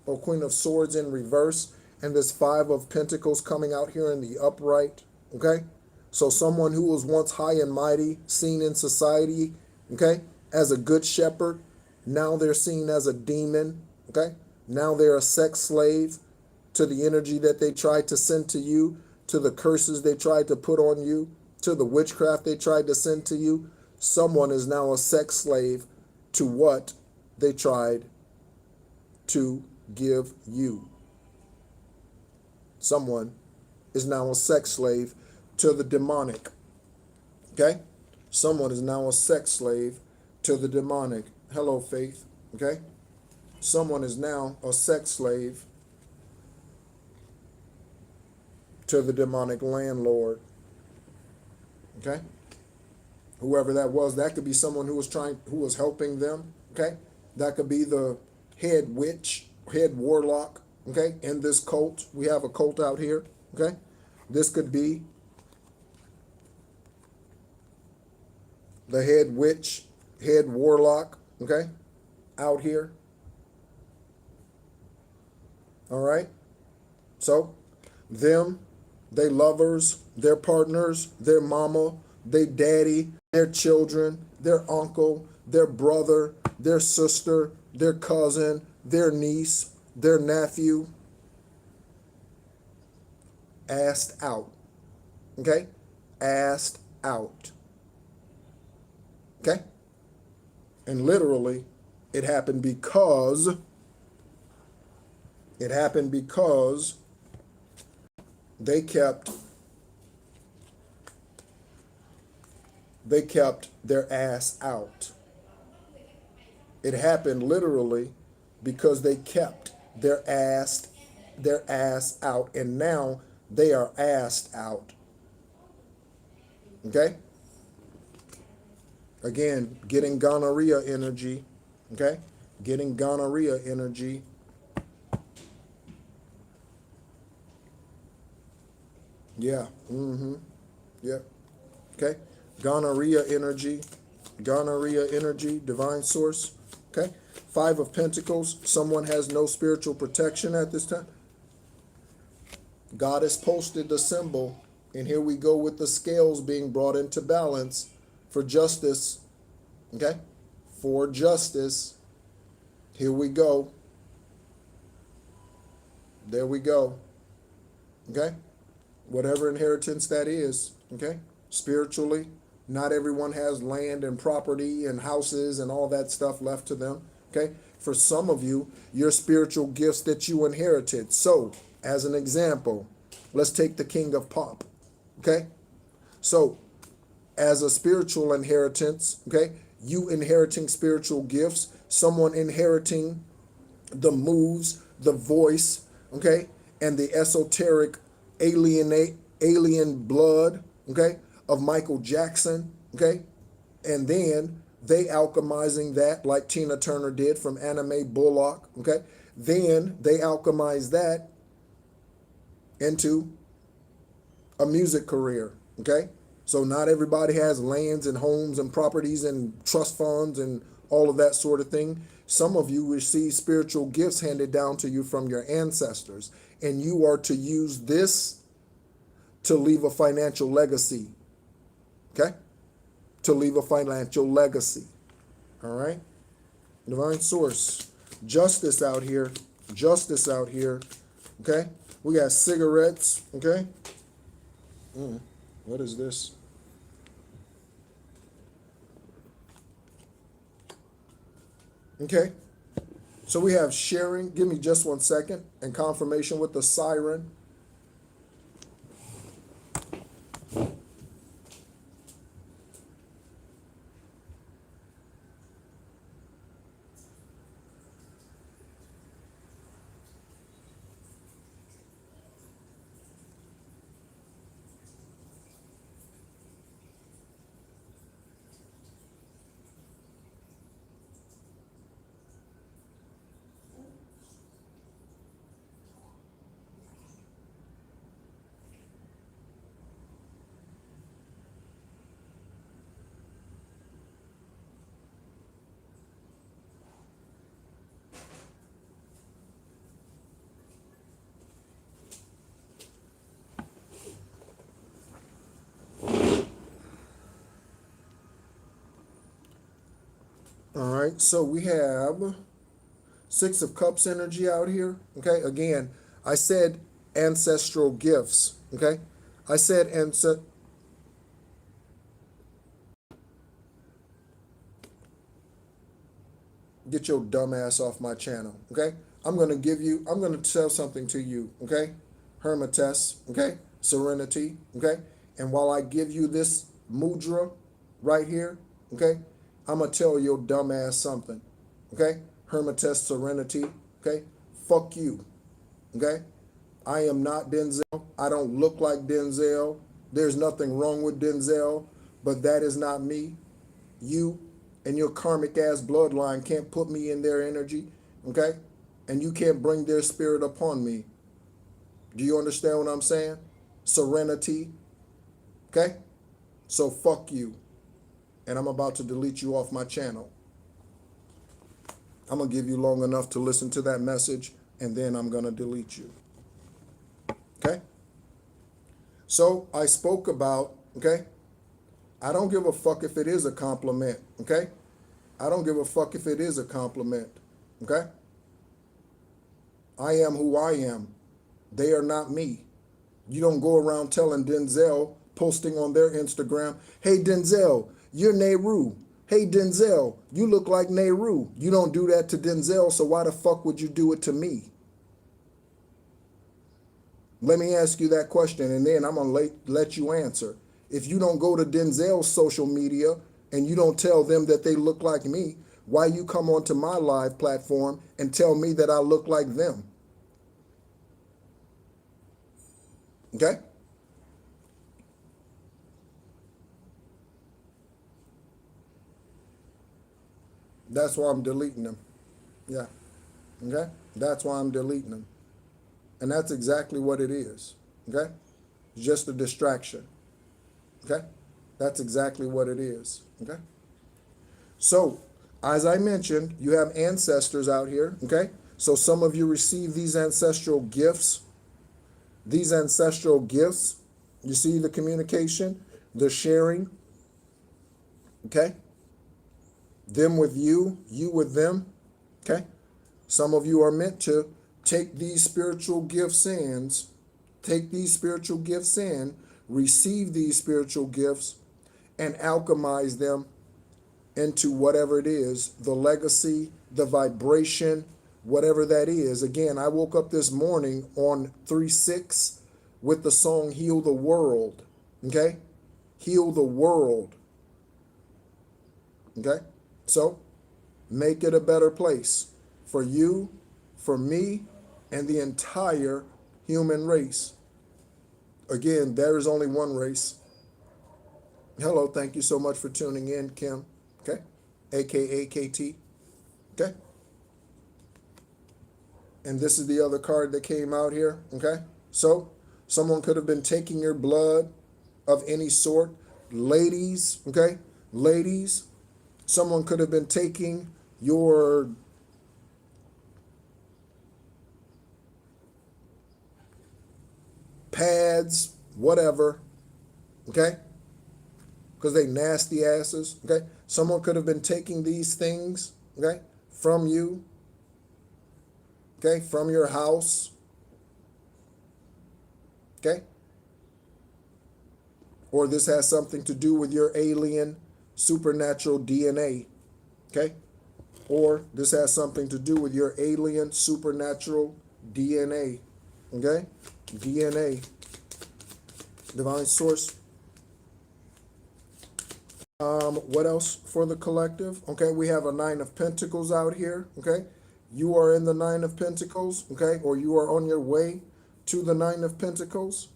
or Queen of Swords in reverse and this Five of Pentacles coming out here in the upright. Okay? So someone who was once high and mighty, seen in society, okay, as a good shepherd, now they're seen as a demon. Okay? Now they're a sex slave to the energy that they tried to send to you, to the curses they tried to put on you, to the witchcraft they tried to send to you. Someone is now a sex slave to what they tried to give you. Someone is now a sex slave to the demonic. Okay? Someone is now a sex slave to the demonic. Hello, Faith. Okay? Someone is now a sex slave to the demonic landlord. Okay? Whoever that was, that could be someone who was helping them. Okay? That could be the head witch, head warlock. Okay? In this cult, we have a cult out here. Okay? This could be the head witch, head warlock. Okay? Out here. All right? So, them, they lovers, their partners, their mama, their daddy, their children, their uncle, their brother, their sister, their cousin, their niece, their nephew, asked out. Okay? Asked out. Okay? And literally, it happened because they kept their ass out. It happened literally because they kept their ass out, and now they are assed out. Okay? Again, getting gonorrhea energy. Okay? Getting gonorrhea energy. Yeah. Yeah. Okay. Gonorrhea energy, divine source. Okay. Five of Pentacles. Someone has no spiritual protection at this time. God has posted the symbol, and here we go with the scales being brought into balance for justice. Okay. For justice. Here we go. There we go. Okay? Whatever inheritance that is. Okay? Spiritually, not everyone has land and property and houses and all that stuff left to them. Okay? For some of you, your spiritual gifts that you inherited. So, as an example, let's take the king of pop. Okay? So, as a spiritual inheritance, okay, you inheriting spiritual gifts, someone inheriting the moves, the voice, okay, and the esoteric alien blood, okay, of Michael Jackson, okay, and then they alchemizing that like Tina Turner did from Anime Bullock, okay, then they alchemize that into a music career, okay. So not everybody has lands and homes and properties and trust funds and all of that sort of thing. Some of you receive spiritual gifts handed down to you from your ancestors, and you are to use this to leave a financial legacy, okay? To leave a financial legacy, all right? Divine source, justice out here, okay? We got cigarettes, okay? What is this? Okay, so we have sharing. Give me just 1 second. And confirmation with the siren. All right, so we have Six of Cups energy out here. Okay, again, I said ancestral gifts. Okay, I said get your dumb ass off my channel. Okay, I'm gonna tell something to you. Okay, Hermitess. Okay, Serenity. Okay, and while I give you this mudra right here, okay, I'm gonna tell your dumb ass something. Okay, Hermitess, Serenity. Okay, fuck you. Okay, I am not Denzel. I don't look like Denzel. There's nothing wrong with Denzel, but that is not me. You and your karmic ass bloodline can't put me in their energy, okay? And you can't bring their spirit upon me. Do you understand what I'm saying? Serenity, okay? So fuck you. And I'm about to delete you off my channel. I'm going to give you long enough to listen to that message, and then I'm going to delete you. Okay? So I spoke about, okay? I don't give a fuck if it is a compliment, okay? I don't give a fuck if it is a compliment, okay? I am who I am. They are not me. You don't go around telling Denzel, posting on their Instagram, hey Denzel, you're Nehru. Hey Denzel, you look like Nehru. You don't do that to Denzel, so why the fuck would you do it to me? Let me ask you that question, and then I'm going to let you answer. If you don't go to Denzel's social media and you don't tell them that they look like me, why you come onto my live platform and tell me that I look like them? Okay? That's why I'm deleting them. Yeah. Okay? That's why I'm deleting them. And that's exactly what it is. Okay? It's just a distraction. Okay? That's exactly what it is. Okay? So, as I mentioned, you have ancestors out here. Okay? So some of you receive these ancestral gifts. These ancestral gifts, you see the communication, the sharing. Okay? Them with you, you with them. Okay? Some of you are meant to take these spiritual gifts in, take these spiritual gifts in, receive these spiritual gifts, and alchemize them into whatever it is, the legacy, the vibration, whatever that is. Again, I woke up this morning on 3/6 with the song Heal the World. Okay? Heal the world. Okay? So, make it a better place for you, for me, and the entire human race. Again, there is only one race. Hello, thank you so much for tuning in, Kim. Okay? AKA KT. Okay? And this is the other card that came out here. Okay? So, someone could have been taking your blood of any sort. Ladies, okay? Ladies, someone could have been taking your pads, whatever, okay? Because they nasty asses, okay? Someone could have been taking these things, okay, from you, okay, from your house, okay? Or this has something to do with your alien supernatural DNA, okay? Or this has something to do with your alien supernatural DNA, okay? DNA, divine source. What else for the collective? Okay, we have a 9 of Pentacles out here, okay? You are in the 9 of Pentacles, okay? Or you are on your way to the 9 of Pentacles.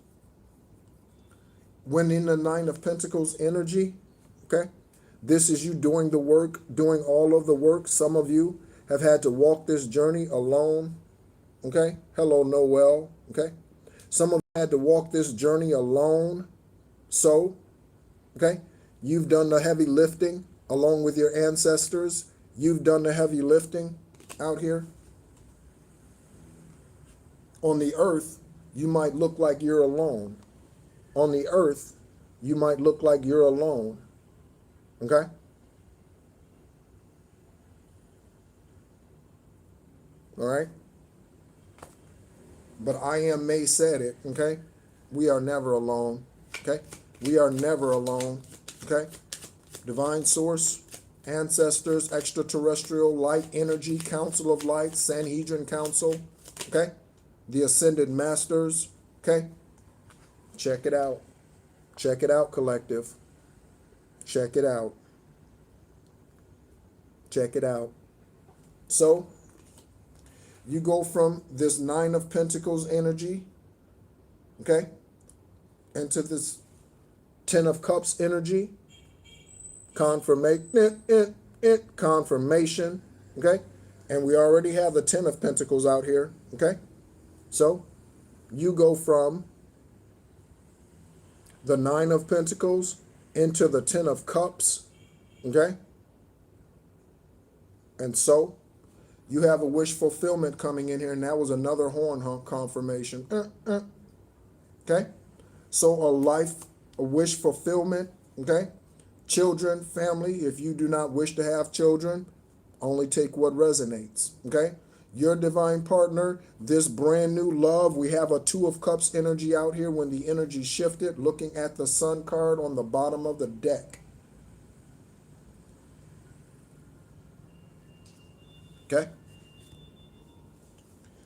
When in the 9 of Pentacles energy, okay? This is you doing the work, doing all of the work. Some of you have had to walk this journey alone, okay? Hello, Noel, okay? Some of you had to walk this journey alone. So, okay? You've done the heavy lifting along with your ancestors. You've done the heavy lifting out here. On the earth, you might look like you're alone. On the earth, you might look like you're alone. Okay? All right? But I Am May said it, okay? We are never alone, okay? We are never alone, okay? Divine source, ancestors, extraterrestrial, light energy, council of light, Sanhedrin council, okay? The ascended masters, okay? Check it out. Check it out, collective. Check it out. Check it out. So, you go from this 9 of Pentacles energy, okay, into this 10 of Cups energy, confirmation, okay, and we already have the 10 of Pentacles out here, okay, so you go from the 9 of Pentacles into the 10 of Cups, okay, and so you have a wish fulfillment coming in here, and that was another horn hump confirmation. Okay? So a wish fulfillment, okay? Children, family, if you do not wish to have children, only take what resonates, okay? Your divine partner, this brand new love, we have a 2 of Cups energy out here when the energy shifted, looking at the Sun card on the bottom of the deck. Okay?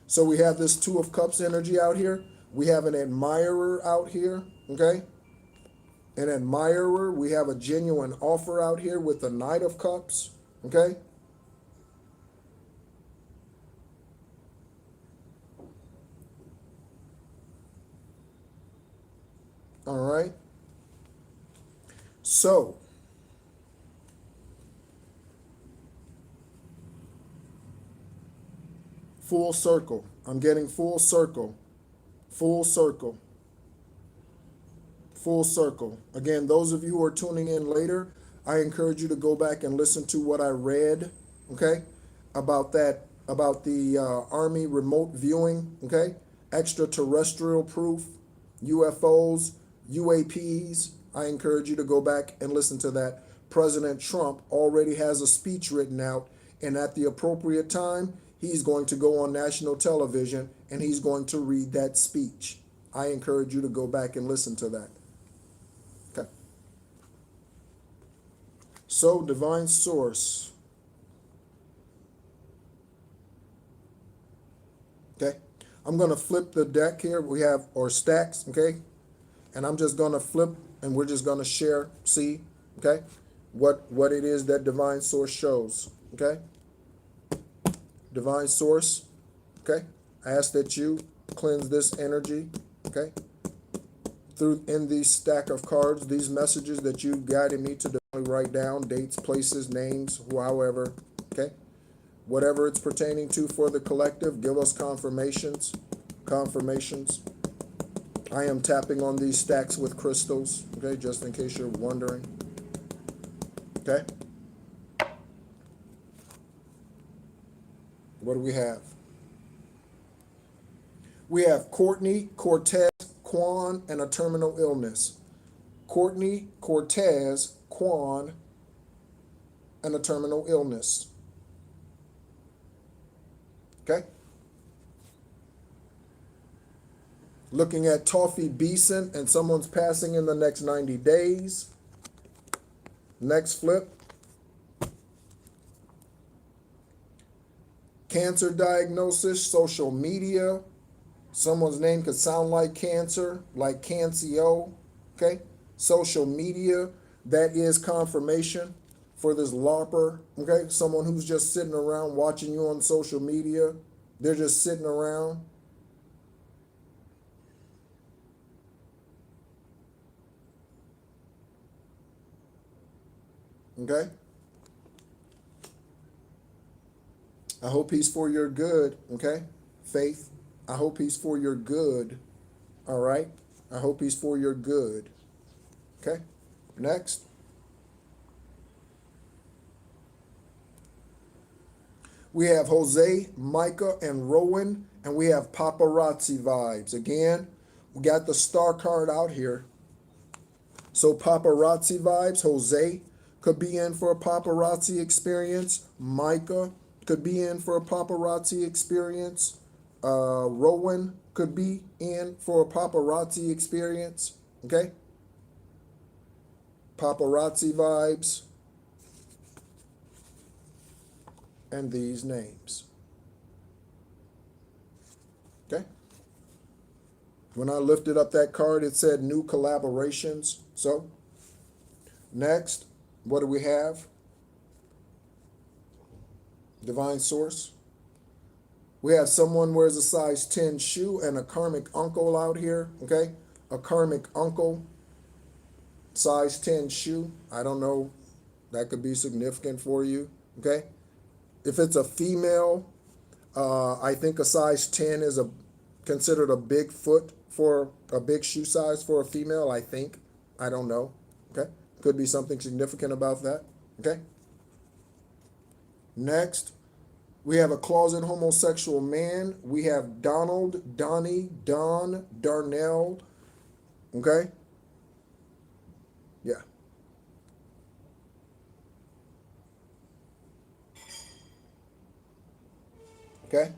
So we have this 2 of Cups energy out here. We have an admirer out here, okay? An admirer. We have a genuine offer out here with the Knight of Cups, okay? All right? So, full circle. I'm getting full circle. Full circle. Full circle. Again, those of you who are tuning in later, I encourage you to go back and listen to what I read, okay, about that, about the Army remote viewing, okay, extraterrestrial proof, UFOs, UAPs. I encourage you to go back and listen to that. President Trump already has a speech written out, and at the appropriate time, he's going to go on national television and he's going to read that speech. I encourage you to go back and listen to that. Okay. So, divine source. Okay. I'm going to flip the deck here. We have our stacks, okay? And I'm just going to flip and we're just going to share, see, okay, what it is that divine source shows, okay? Divine source, okay? I ask that you cleanse this energy, okay? Through in these stack of cards, these messages that you guided me to write down, dates, places, names, however, okay? Whatever it's pertaining to for the collective, give us confirmations. I am tapping on these stacks with crystals, okay, just in case you're wondering, okay? What do we have? We have Courtney, Cortez, Quan, and a terminal illness. Courtney, Cortez, Quan, and a terminal illness. Okay? Looking at Toffee Beeson, and someone's passing in the next 90 days. Next flip. Cancer diagnosis, social media. Someone's name could sound like cancer, like Cancio. Okay? Social media, that is confirmation for this LARPer. Okay? Someone who's just sitting around watching you on social media. They're just sitting around. Okay? I hope he's for your good, okay? Faith, I hope he's for your good, all right? I hope he's for your good, okay? Next. We have Jose, Micah, and Rowan, and we have paparazzi vibes. Again, we got the star card out here. So paparazzi vibes, Jose could be in for a paparazzi experience. Micah could be in for a paparazzi experience. Rowan could be in for a paparazzi experience. Okay? Paparazzi vibes. And these names. Okay? When I lifted up that card, it said new collaborations. So, next, what do we have? Divine source. We have someone wears a size 10 shoe and a karmic uncle out here, okay? A karmic uncle, size 10 shoe. I don't know. That could be significant for you, okay? If it's a female, I think a size 10 is considered a big foot for a big shoe size for a female, I think. I don't know, okay? Could be something significant about that, okay? Next, we have a closet homosexual man. We have Donald, Donnie, Don, Darnell. Okay? Yeah. Okay?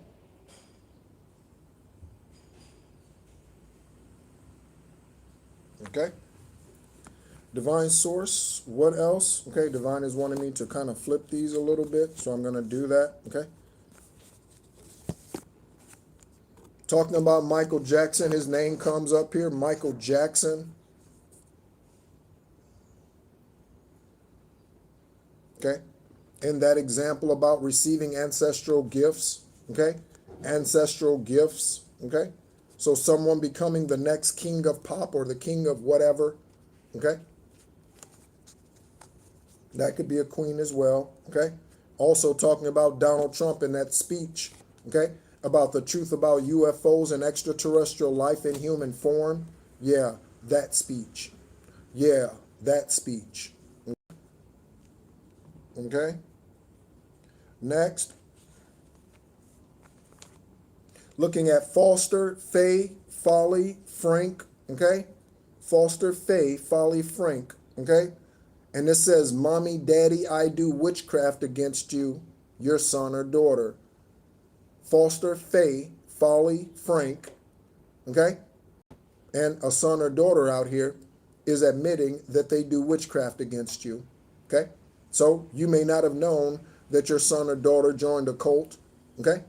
Okay? Divine source, what else? Okay, Divine is wanting me to kind of flip these a little bit, so I'm going to do that, okay? Talking about Michael Jackson, his name comes up here, Michael Jackson. Okay? In that example about receiving ancestral gifts, okay? Ancestral gifts, okay? So someone becoming the next king of pop or the king of whatever, okay? That could be a queen as well, okay? Also talking about Donald Trump in that speech, okay? About the truth about UFOs and extraterrestrial life in human form. Yeah, that speech. Yeah, that speech. Okay? Next. Looking at Foster, Faye, Folly, Frank, okay? Foster, Faye, Folly, Frank, okay? And it says, Mommy, Daddy, I do witchcraft against you, your son or daughter. Foster, Faye, Folly, Frank, okay, and a son or daughter out here is admitting that they do witchcraft against you, okay? So you may not have known that your son or daughter joined a cult, okay?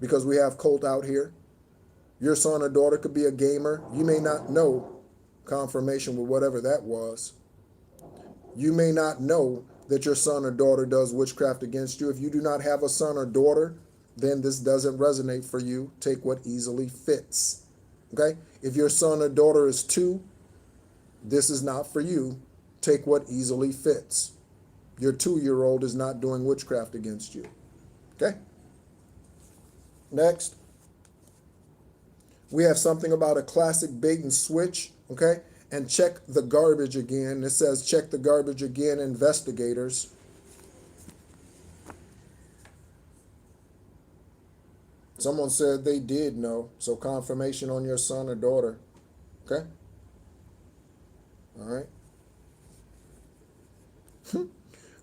Because we have cult out here. Your son or daughter could be a gamer. You may not know confirmation with whatever that was. You may not know that your son or daughter does witchcraft against you. If you do not have a son or daughter, then this doesn't resonate for you. Take what easily fits. Okay? If your son or daughter is 2, this is not for you. Take what easily fits. Your 2-year-old is not doing witchcraft against you. Okay? Next, we have something about a classic bait and switch. Okay? And check the garbage again. It says check the garbage again, investigators. Someone said they did know. So confirmation on your son or daughter. Okay? All right.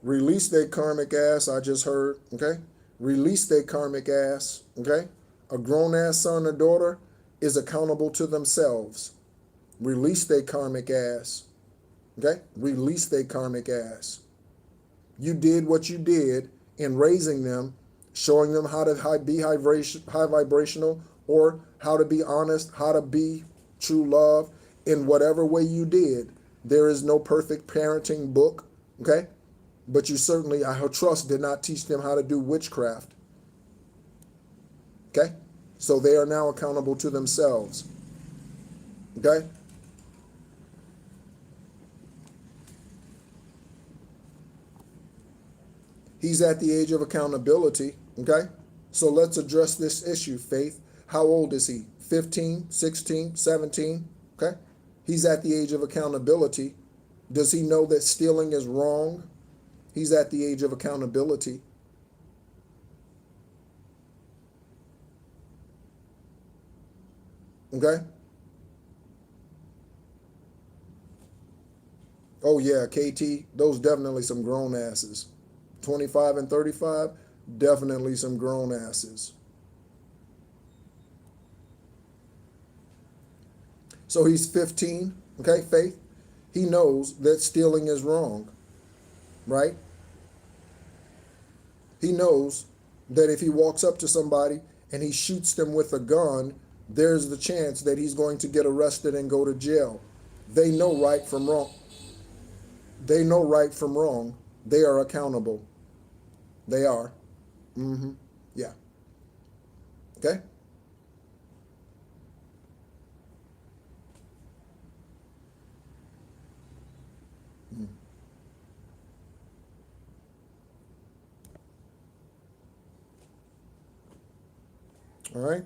Release their karmic ass, I just heard. Okay? Release their karmic ass. Okay? A grown-ass son or daughter is accountable to themselves. Release their karmic ass. Okay? Release their karmic ass. You did what you did in raising them, showing them how to be high vibrational, or how to be honest, how to be true love in whatever way you did. There is no perfect parenting book, okay? But you certainly, I trust, did not teach them how to do witchcraft. Okay? So they are now accountable to themselves. Okay? He's at the age of accountability, okay? So let's address this issue, Faith. How old is he? 15, 16, 17, okay? He's at the age of accountability. Does he know that stealing is wrong? He's at the age of accountability. Okay? Oh yeah, KT, those definitely some grown asses. 25 and 35, definitely some grown asses. So he's 15, okay, Faith? He knows that stealing is wrong, right? He knows that if he walks up to somebody and he shoots them with a gun, there's the chance that he's going to get arrested and go to jail. They know right from wrong. They know right from wrong. They are accountable. They are. Yeah. Okay? All right.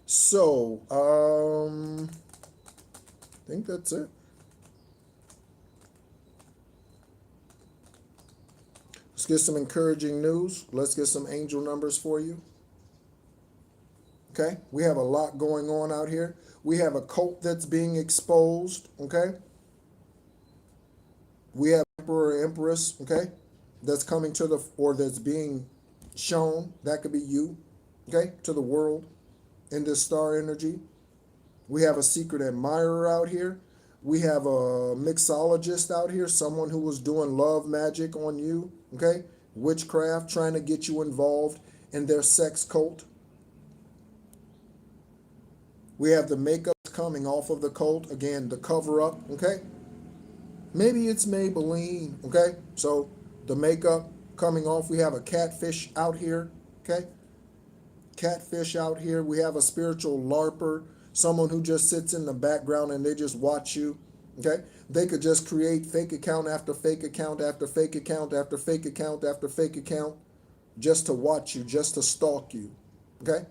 So, I think that's it. Let's get some encouraging news. Let's get some angel numbers for you. Okay? We have a lot going on out here. We have a cult that's being exposed. Okay? We have Emperor or Empress. Okay? That's coming to the, or that's being shown. That could be you. Okay? To the world in this star energy. We have a secret admirer out here. We have a mixologist out here, someone who was doing love magic on you, okay? Witchcraft, trying to get you involved in their sex cult. We have the makeup coming off of the cult. Again, the cover up, okay? Maybe it's Maybelline, okay? So the makeup coming off. We have a catfish out here, okay? Catfish out here. We have a spiritual LARPer, someone who just sits in the background and they just watch you, okay? They could just create fake account after fake account after fake account after fake account after fake account just to watch you, just to stalk you, okay?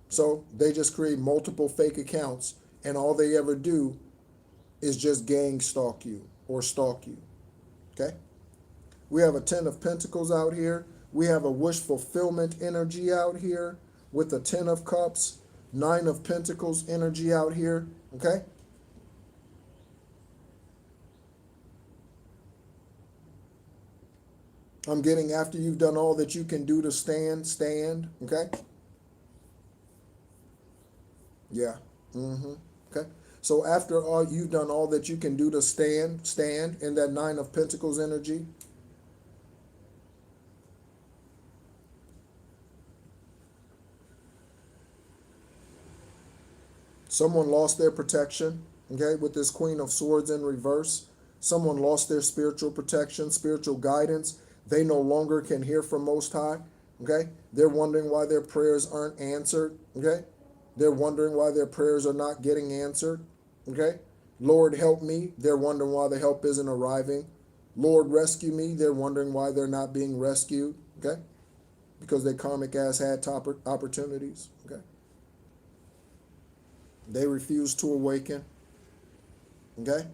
So they just create multiple fake accounts and all they ever do is just gang stalk you or stalk you, okay? We have a 10 of Pentacles out here. We have a wish fulfillment energy out here with the 10 of Cups. 9 of Pentacles energy out here, okay? I'm getting after you've done all that you can do to stand, stand, okay? Yeah. Okay. So after all you've done all that you can do to stand, stand in that Nine of Pentacles energy. Someone lost their protection, okay, with this Queen of Swords in reverse. Someone lost their spiritual protection, spiritual guidance. They no longer can hear from Most High, okay? They're wondering why their prayers aren't answered, okay? They're wondering why their prayers are not getting answered, okay? Lord, help me. They're wondering why the help isn't arriving. Lord, rescue me. They're wondering why they're not being rescued, okay? Because they karmic ass had opportunities, okay? They refuse to awaken, okay?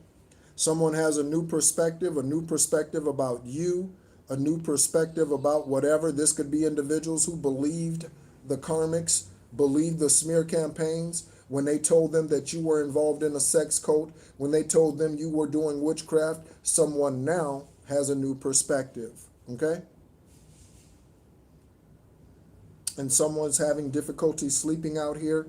Someone has a new perspective about you, a new perspective about whatever. This could be individuals who believed the karmics, believed the smear campaigns, when they told them that you were involved in a sex cult, when they told them you were doing witchcraft. Someone now has a new perspective, okay? And someone's having difficulty sleeping out here,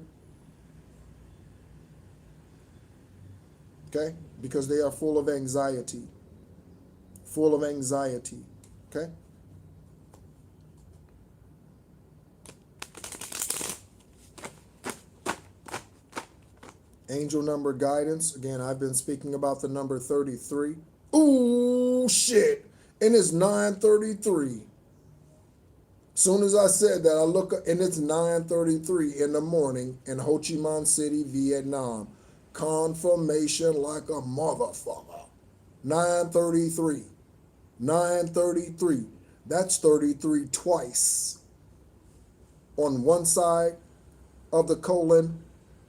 okay? Because they are full of anxiety. Full of anxiety, okay? Angel number guidance. Again, I've been speaking about the number 33. Ooh, shit. And it's 9:33. Soon as I said that, I look up, and it's 9:33 in the morning in Ho Chi Minh City, Vietnam. Confirmation like a motherfucker. 9:33. 9:33. That's 33 twice. On one side of the colon,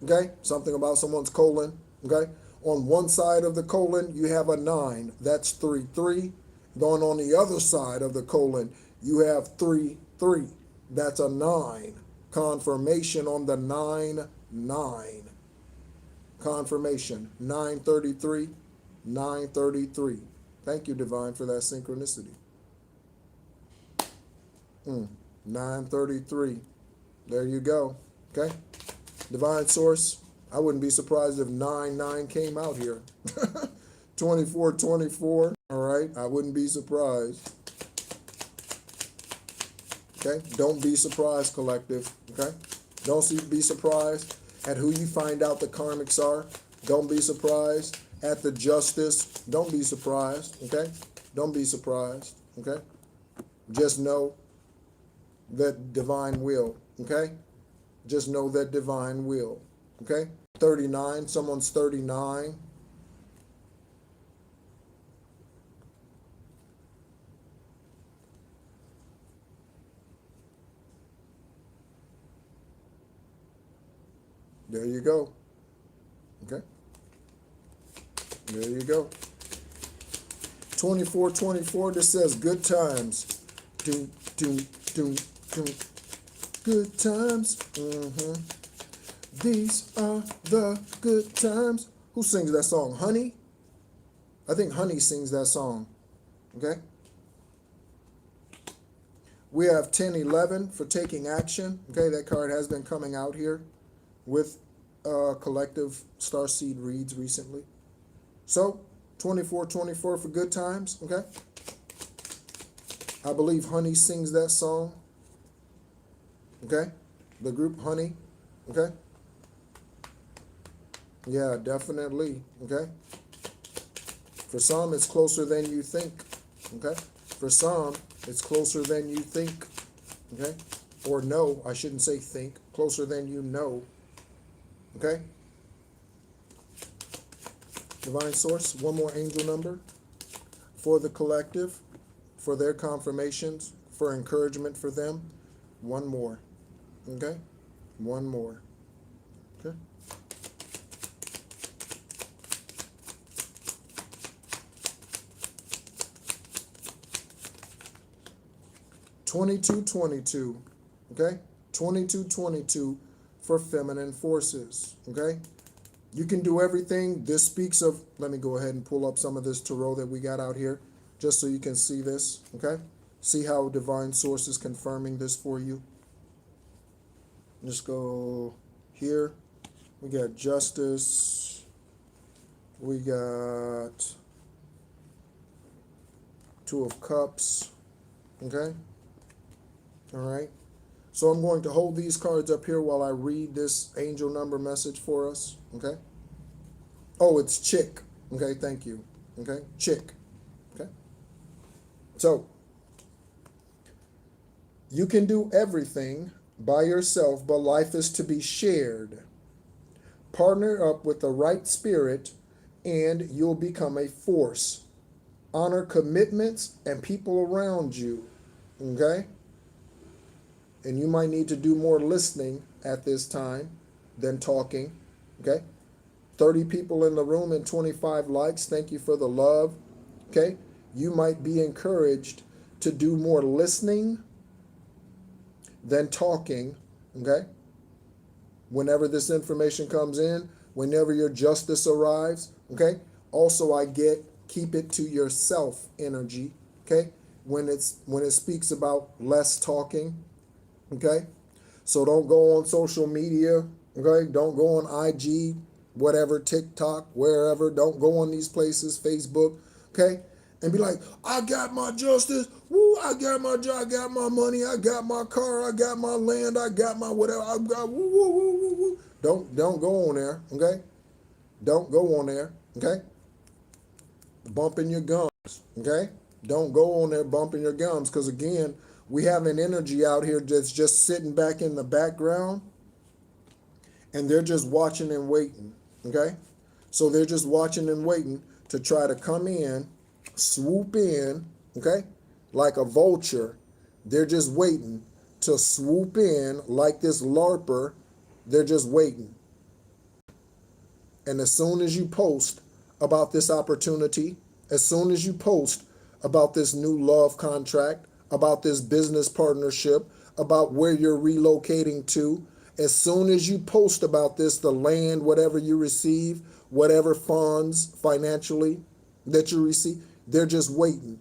okay? Something about someone's colon, okay? On one side of the colon, you have a 9. That's 3-3. Then on the other side of the colon, you have 3-3. That's a 9. Confirmation on the 9-9. Confirmation. 9:33. 9:33. Thank you, Divine, for that synchronicity. 9:33. There you go. Okay? Divine source, I wouldn't be surprised if 9-9 came out here. 24-24. All right? I wouldn't be surprised. Okay? Don't be surprised, collective. Okay? Don't be surprised at who you find out the karmics are. Don't be surprised at the justice. Don't be surprised. Okay? Don't be surprised. Okay? Just know that divine will. Okay? Just know that divine will. Okay? 39. Someone's 39. There you go. Okay? There you go. 24-24. This says good times. Doom, doom, doom, doom. Good times. These are the good times. Who sings that song? Honey? I think Honey sings that song. Okay? We have 10-11 for taking action. Okay, that card has been coming out here with collective starseed reads recently. So, 24-24 for good times. Okay? I believe Honey sings that song. Okay? The group Honey. Okay? Yeah, definitely. Okay? For some, it's closer than you think. Okay? For some, it's closer than you think. Okay? Or know, I shouldn't say think. Closer than you know. Okay? Divine Source, one more angel number for the collective, for their confirmations, for encouragement for them. One more. Okay? One more. Okay? (2222). Okay? 2222 for feminine forces. Okay? You can do everything. This speaks of, let me go ahead and pull up some of this tarot that we got out here, just so you can see this. Okay? See how divine source is confirming this for you? Just go here. We got justice. We got Two of Cups. Okay? All right. So I'm going to hold these cards up here while I read this angel number message for us. Okay? Oh, it's chick. Okay, thank you. Okay? Chick. Okay? So, you can do everything by yourself, but life is to be shared. Partner up with the right spirit and you'll become a force. Honor commitments and people around you. Okay? And you might need to do more listening at this time than talking. Okay? 30 people in the room and 25 likes. Thank you for the love. Okay? You might be encouraged to do more listening than talking. Okay? Whenever this information comes in, whenever your justice arrives. Okay? Also, I get keep it to yourself energy. Okay? When it speaks about less talking. Okay? So don't go on social media. Okay? Don't go on IG, whatever, TikTok, wherever. Don't go on these places, Facebook. Okay? And be like, I got my justice. Woo, I got my job. I got my money. I got my car. I got my land. I got my whatever. I got woo, woo, woo, woo, woo. Don't go on there. Okay? Don't go on there. Okay? Bumping your gums. Okay? Don't go on there bumping your gums, because again, we have an energy out here that's just sitting back in the background and they're just watching and waiting. Okay? So they're just watching and waiting to try to come in, swoop in, okay? Like a vulture. They're just waiting to swoop in like this LARPer. They're just waiting. And as soon as you post about this opportunity, as soon as you post about this new love contract, about this business partnership, about where you're relocating to, as soon as you post about this, the land, whatever you receive, whatever funds financially that you receive, they're just waiting.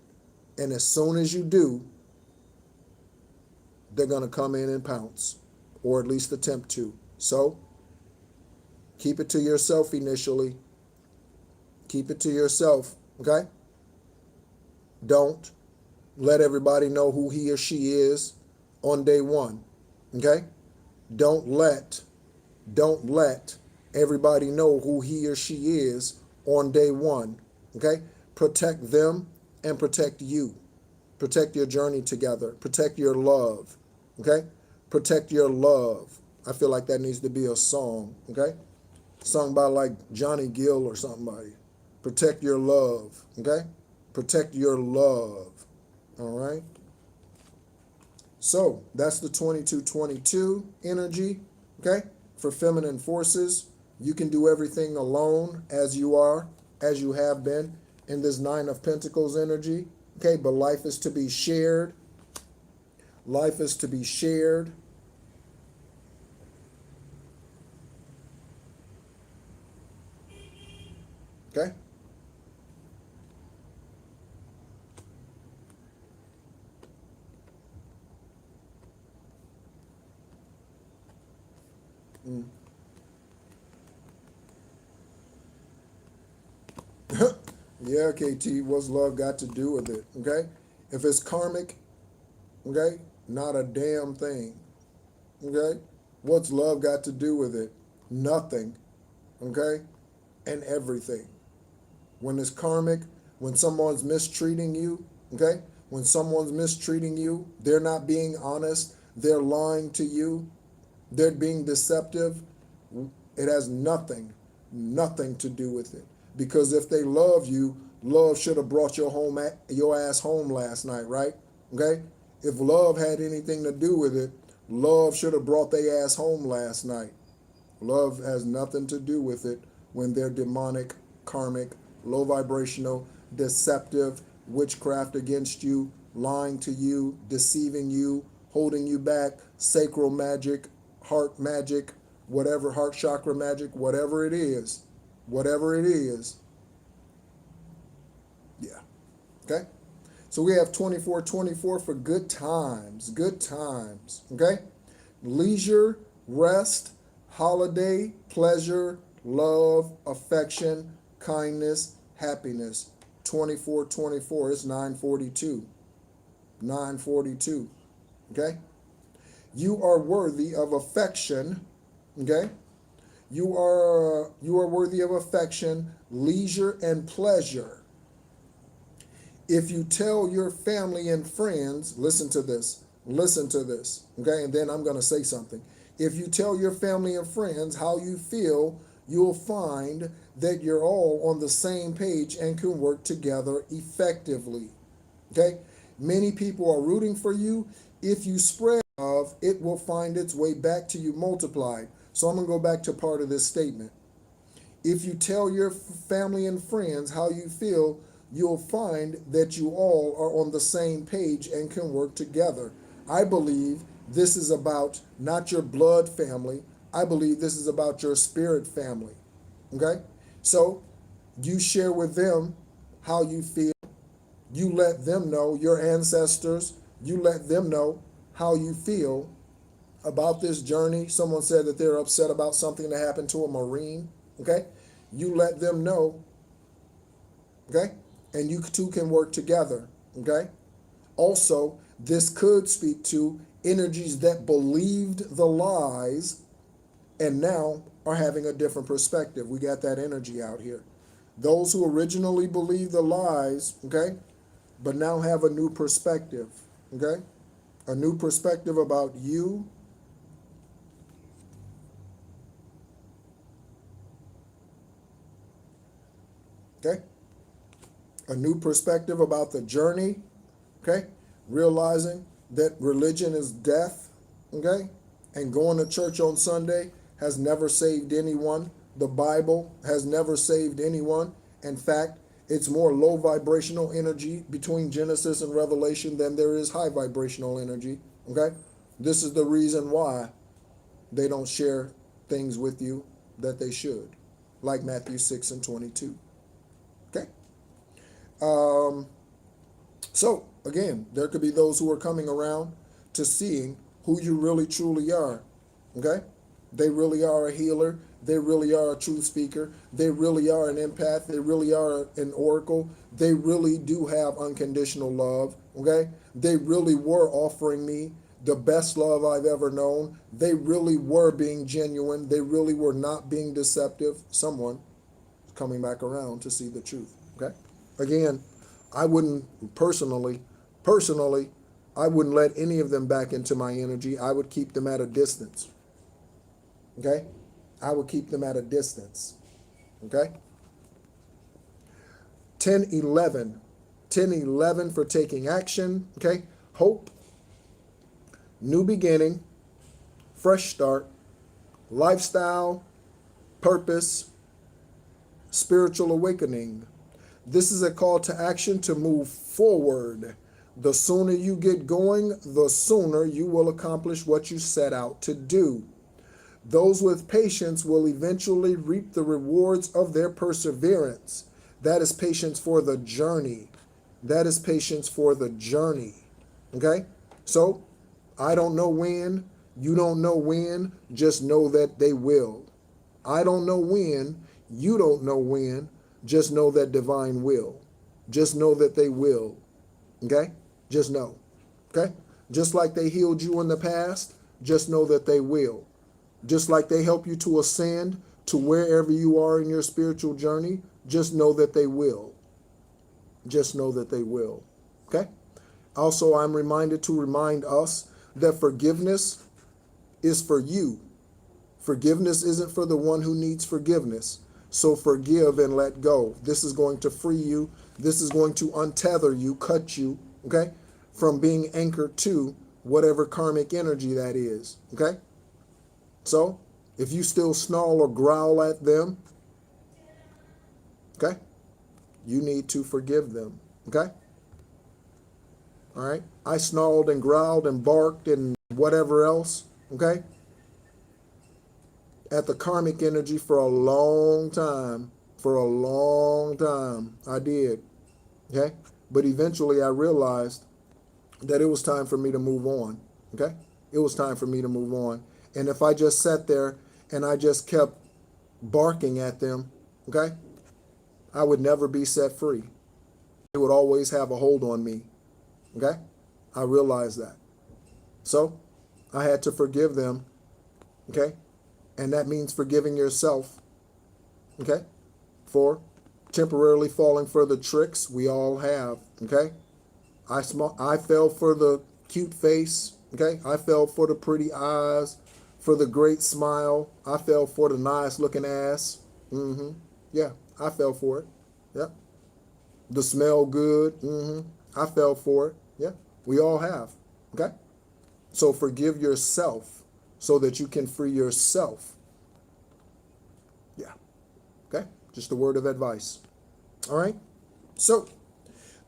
And as soon as you do, they're going to come in and pounce, or at least attempt to. So keep it to yourself initially. Keep it to yourself, okay? Don't let everybody know who he or she is on day one, okay? Don't let everybody know who he or she is on day one, okay? Protect them and protect you. Protect your journey together. Protect your love, okay? Protect your love. I feel like that needs to be a song, okay? Sung by like Johnny Gill or somebody. Protect your love, okay? Protect your love, all right? So that's the 2222 energy, okay? For feminine forces, you can do everything alone as you are, as you have been in this 9 of Pentacles energy, okay? But life is to be shared. Life is to be shared. Okay? Mm. Yeah, KT, what's love got to do with it? Okay? If it's karmic, okay, not a damn thing. Okay? What's love got to do with it? Nothing. Okay? And everything. When it's karmic, when someone's mistreating you, okay? When someone's mistreating you, they're not being honest, they're lying to you, they're being deceptive, it has nothing to do with it. Because if they love you, love should have brought your ass home last night, right? Okay? If love had anything to do with it, love should have brought their ass home last night. Love has nothing to do with it when they're demonic, karmic, low vibrational, deceptive, witchcraft against you, lying to you, deceiving you, holding you back, sacral magic, heart magic, whatever, heart chakra magic, whatever it is, yeah. Okay? So we have 2424 for good times, okay? Leisure, rest, holiday, pleasure, love, affection, kindness, happiness. 2424 is 942. 942, okay? You are worthy of affection, okay? You are worthy of affection, leisure, and pleasure. If you tell your family and friends, listen to this, okay? And then I'm going to say something. If you tell your family and friends how you feel, you'll find that you're all on the same page and can work together effectively, okay? Many people are rooting for you. If you spread love, it will find its way back to you multiplied. So I'm going to go back to part of this statement. If you tell your family and friends how you feel, you'll find that you all are on the same page and can work together. I believe this is about not your blood family. I believe this is about your spirit family. Okay? So you share with them how you feel. You let them know, your ancestors, you let them know how you feel about this journey. Someone said that they're upset about something that happened to a Marine. Okay? You let them know. Okay? And you two can work together. Okay? Also, this could speak to energies that believed the lies and now are having a different perspective. We got that energy out here. Those who originally believed the lies, okay, but now have a new perspective, okay? A new perspective about you. Okay? A new perspective about the journey, okay? Realizing that religion is death, okay? And going to church on Sunday has never saved anyone. The Bible has never saved anyone. In fact, it's more low vibrational energy between Genesis and Revelation than there is high vibrational energy, okay? This is the reason why they don't share things with you that they should, like Matthew 6 and 22, okay? So, again, there could be those who are coming around to seeing who you really truly are, okay? They really are a healer. They really are a truth speaker. They really are an empath. They really are an oracle. They really do have unconditional love, okay? They really were offering me the best love I've ever known. They really were being genuine. They really were not being deceptive. Someone is coming back around to see the truth, okay? Again, I wouldn't personally, I wouldn't let any of them back into my energy. I would keep them at a distance. Okay? I would keep them at a distance. Okay? 1011. 1011 for taking action. Okay? Hope, new beginning, fresh start, lifestyle, purpose, spiritual awakening. This is a call to action to move forward. The sooner you get going, the sooner you will accomplish what you set out to do. Those with patience will eventually reap the rewards of their perseverance. That is patience for the journey. That is patience for the journey. Okay? So, I don't know when. You don't know when. Just know that they will. I don't know when. You don't know when. Just know that divine will. Just know that they will. Okay? Just know. Okay? Just like they healed you in the past, just know that they will. Just like they help you to ascend to wherever you are in your spiritual journey, just know that they will. Just know that they will. Okay? Also, I'm reminded to remind us that forgiveness is for you. Forgiveness isn't for the one who needs forgiveness. So forgive and let go. This is going to free you. This is going to untether you, cut you, okay, from being anchored to whatever karmic energy that is, okay? So, if you still snarl or growl at them, okay, you need to forgive them, okay? All right? I snarled and growled and barked and whatever else, okay, at the karmic energy for a long time. For a long time. I did, okay? But eventually I realized that it was time for me to move on. Okay? It was time for me to move on. And if I just sat there and I just kept barking at them, okay, I would never be set free. They would always have a hold on me. Okay? I realized that. So I had to forgive them. Okay? And that means forgiving yourself. Okay? For temporarily falling for the tricks we all have. Okay? I fell for the cute face. Okay? I fell for the pretty eyes, for the great smile. I fell for the nice looking ass. Yeah, I fell for it. Yep. The smell good. I fell for it. Yeah, we all have. Okay? So forgive yourself so that you can free yourself. Yeah. Okay? Just a word of advice. All right? So,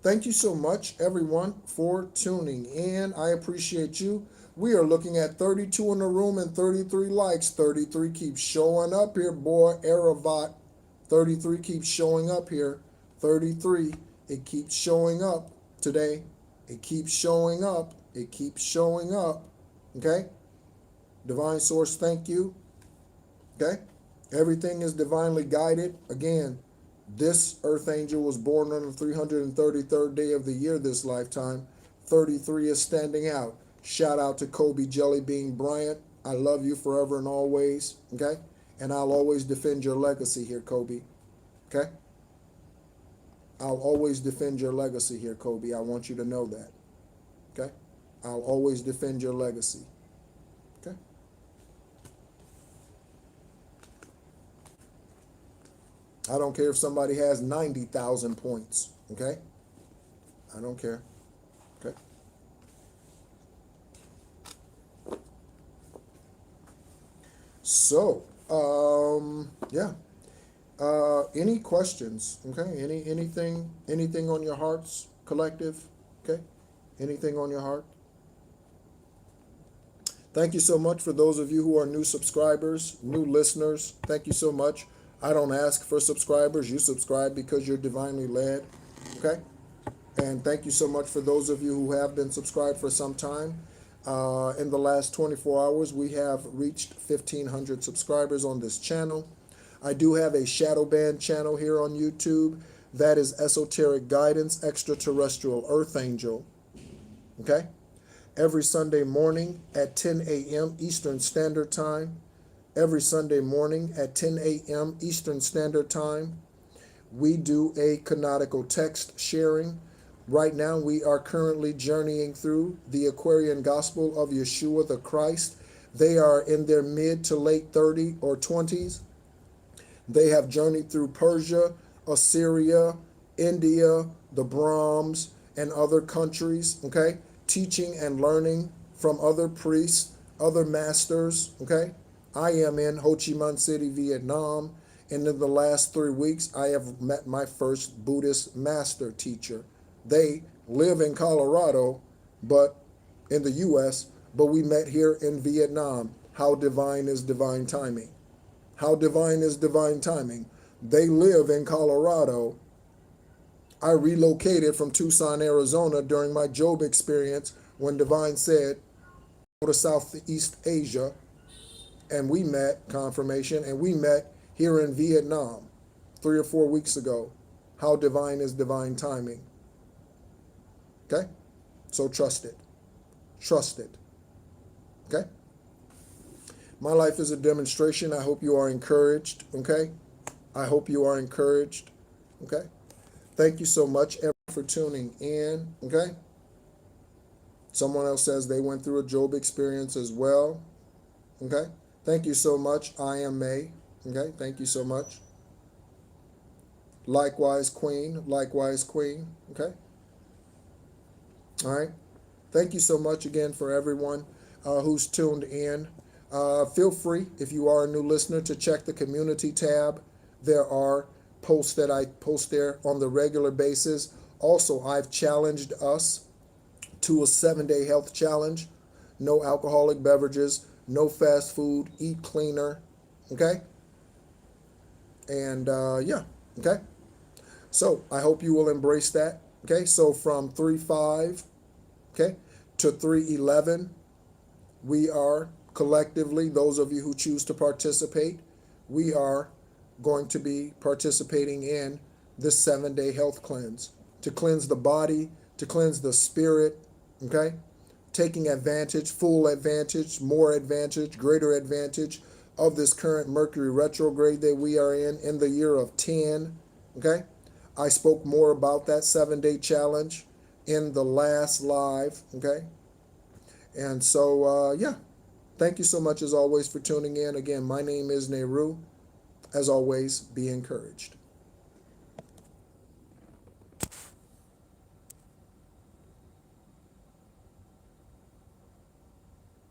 thank you so much, everyone, for tuning in. I appreciate you. We are looking at 32 in the room and 33 likes. 33 keeps showing up here, boy. Aravat. 33 keeps showing up here. 33, it keeps showing up today. It keeps showing up. It keeps showing up. Okay? Divine Source, thank you. Okay? Everything is divinely guided. Again, this earth angel was born on the 333rd day of the year this lifetime. 33 is standing out. Shout out to Kobe Jellybean Bryant. I love you forever and always. Okay? And I'll always defend your legacy here, Kobe. Okay? I'll always defend your legacy here, Kobe. I want you to know that. Okay? I'll always defend your legacy. Okay? I don't care if somebody has 90,000 points. Okay? I don't care. Okay? So, yeah. Any questions? Okay? Anything on your hearts, collective? Okay? Anything on your heart? Thank you so much for those of you who are new subscribers, new listeners. Thank you so much. I don't ask for subscribers. You subscribe because you're divinely led. Okay? And thank you so much for those of you who have been subscribed for some time. In the last 24 hours, we have reached 1,500 subscribers on this channel. I do have a shadow band channel here on YouTube. That is Esoteric Guidance, Extraterrestrial Earth Angel. Okay? Every Sunday morning at 10 a.m. Eastern Standard Time. Every Sunday morning at 10 a.m. Eastern Standard Time, we do a canonical text sharing. Right now, we are currently journeying through the Aquarian Gospel of Yeshua the Christ. They are in their mid to late 30s or 20s. They have journeyed through Persia, Assyria, India, the Brahms, and other countries, okay? Teaching and learning from other priests, other masters, okay? I am in Ho Chi Minh City, Vietnam, and in the last 3 weeks, I have met my first Buddhist master teacher. They live in Colorado, but in the U.S., but we met here in Vietnam. How divine is divine timing? How divine is divine timing? They live in Colorado. I relocated from Tucson, Arizona during my Job experience when divine said, go to Southeast Asia, and we met, confirmation, and we met here in Vietnam 3 or 4 weeks ago. How divine is divine timing? Okay? So trust it. Trust it. Okay? My life is a demonstration. I hope you are encouraged. Okay? I hope you are encouraged. Okay? Thank you so much, everyone, for tuning in. Okay? Someone else says they went through a Job experience as well. Okay? Thank you so much. I am May. Okay? Thank you so much. Likewise, Queen. Likewise, Queen. Okay? All right? Thank you so much again for everyone who's tuned in. Feel free, if you are a new listener, to check the community tab. There are posts that I post there on the regular basis. Also, I've challenged us to a 7-day health challenge. No alcoholic beverages, no fast food, eat cleaner. Okay? And yeah, okay? So I hope you will embrace that. Okay, so from 3/5, okay, to 3/11, we are collectively, those of you who choose to participate, we are going to be participating in this 7-day health cleanse to cleanse the body, to cleanse the spirit, okay? Taking advantage, full advantage, more advantage, greater advantage of this current Mercury retrograde that we are in the year of 10, okay? I spoke more about that 7-day challenge in the last live, okay? And so, yeah, thank you so much as always for tuning in. Again, my name is Nehru. As always, be encouraged.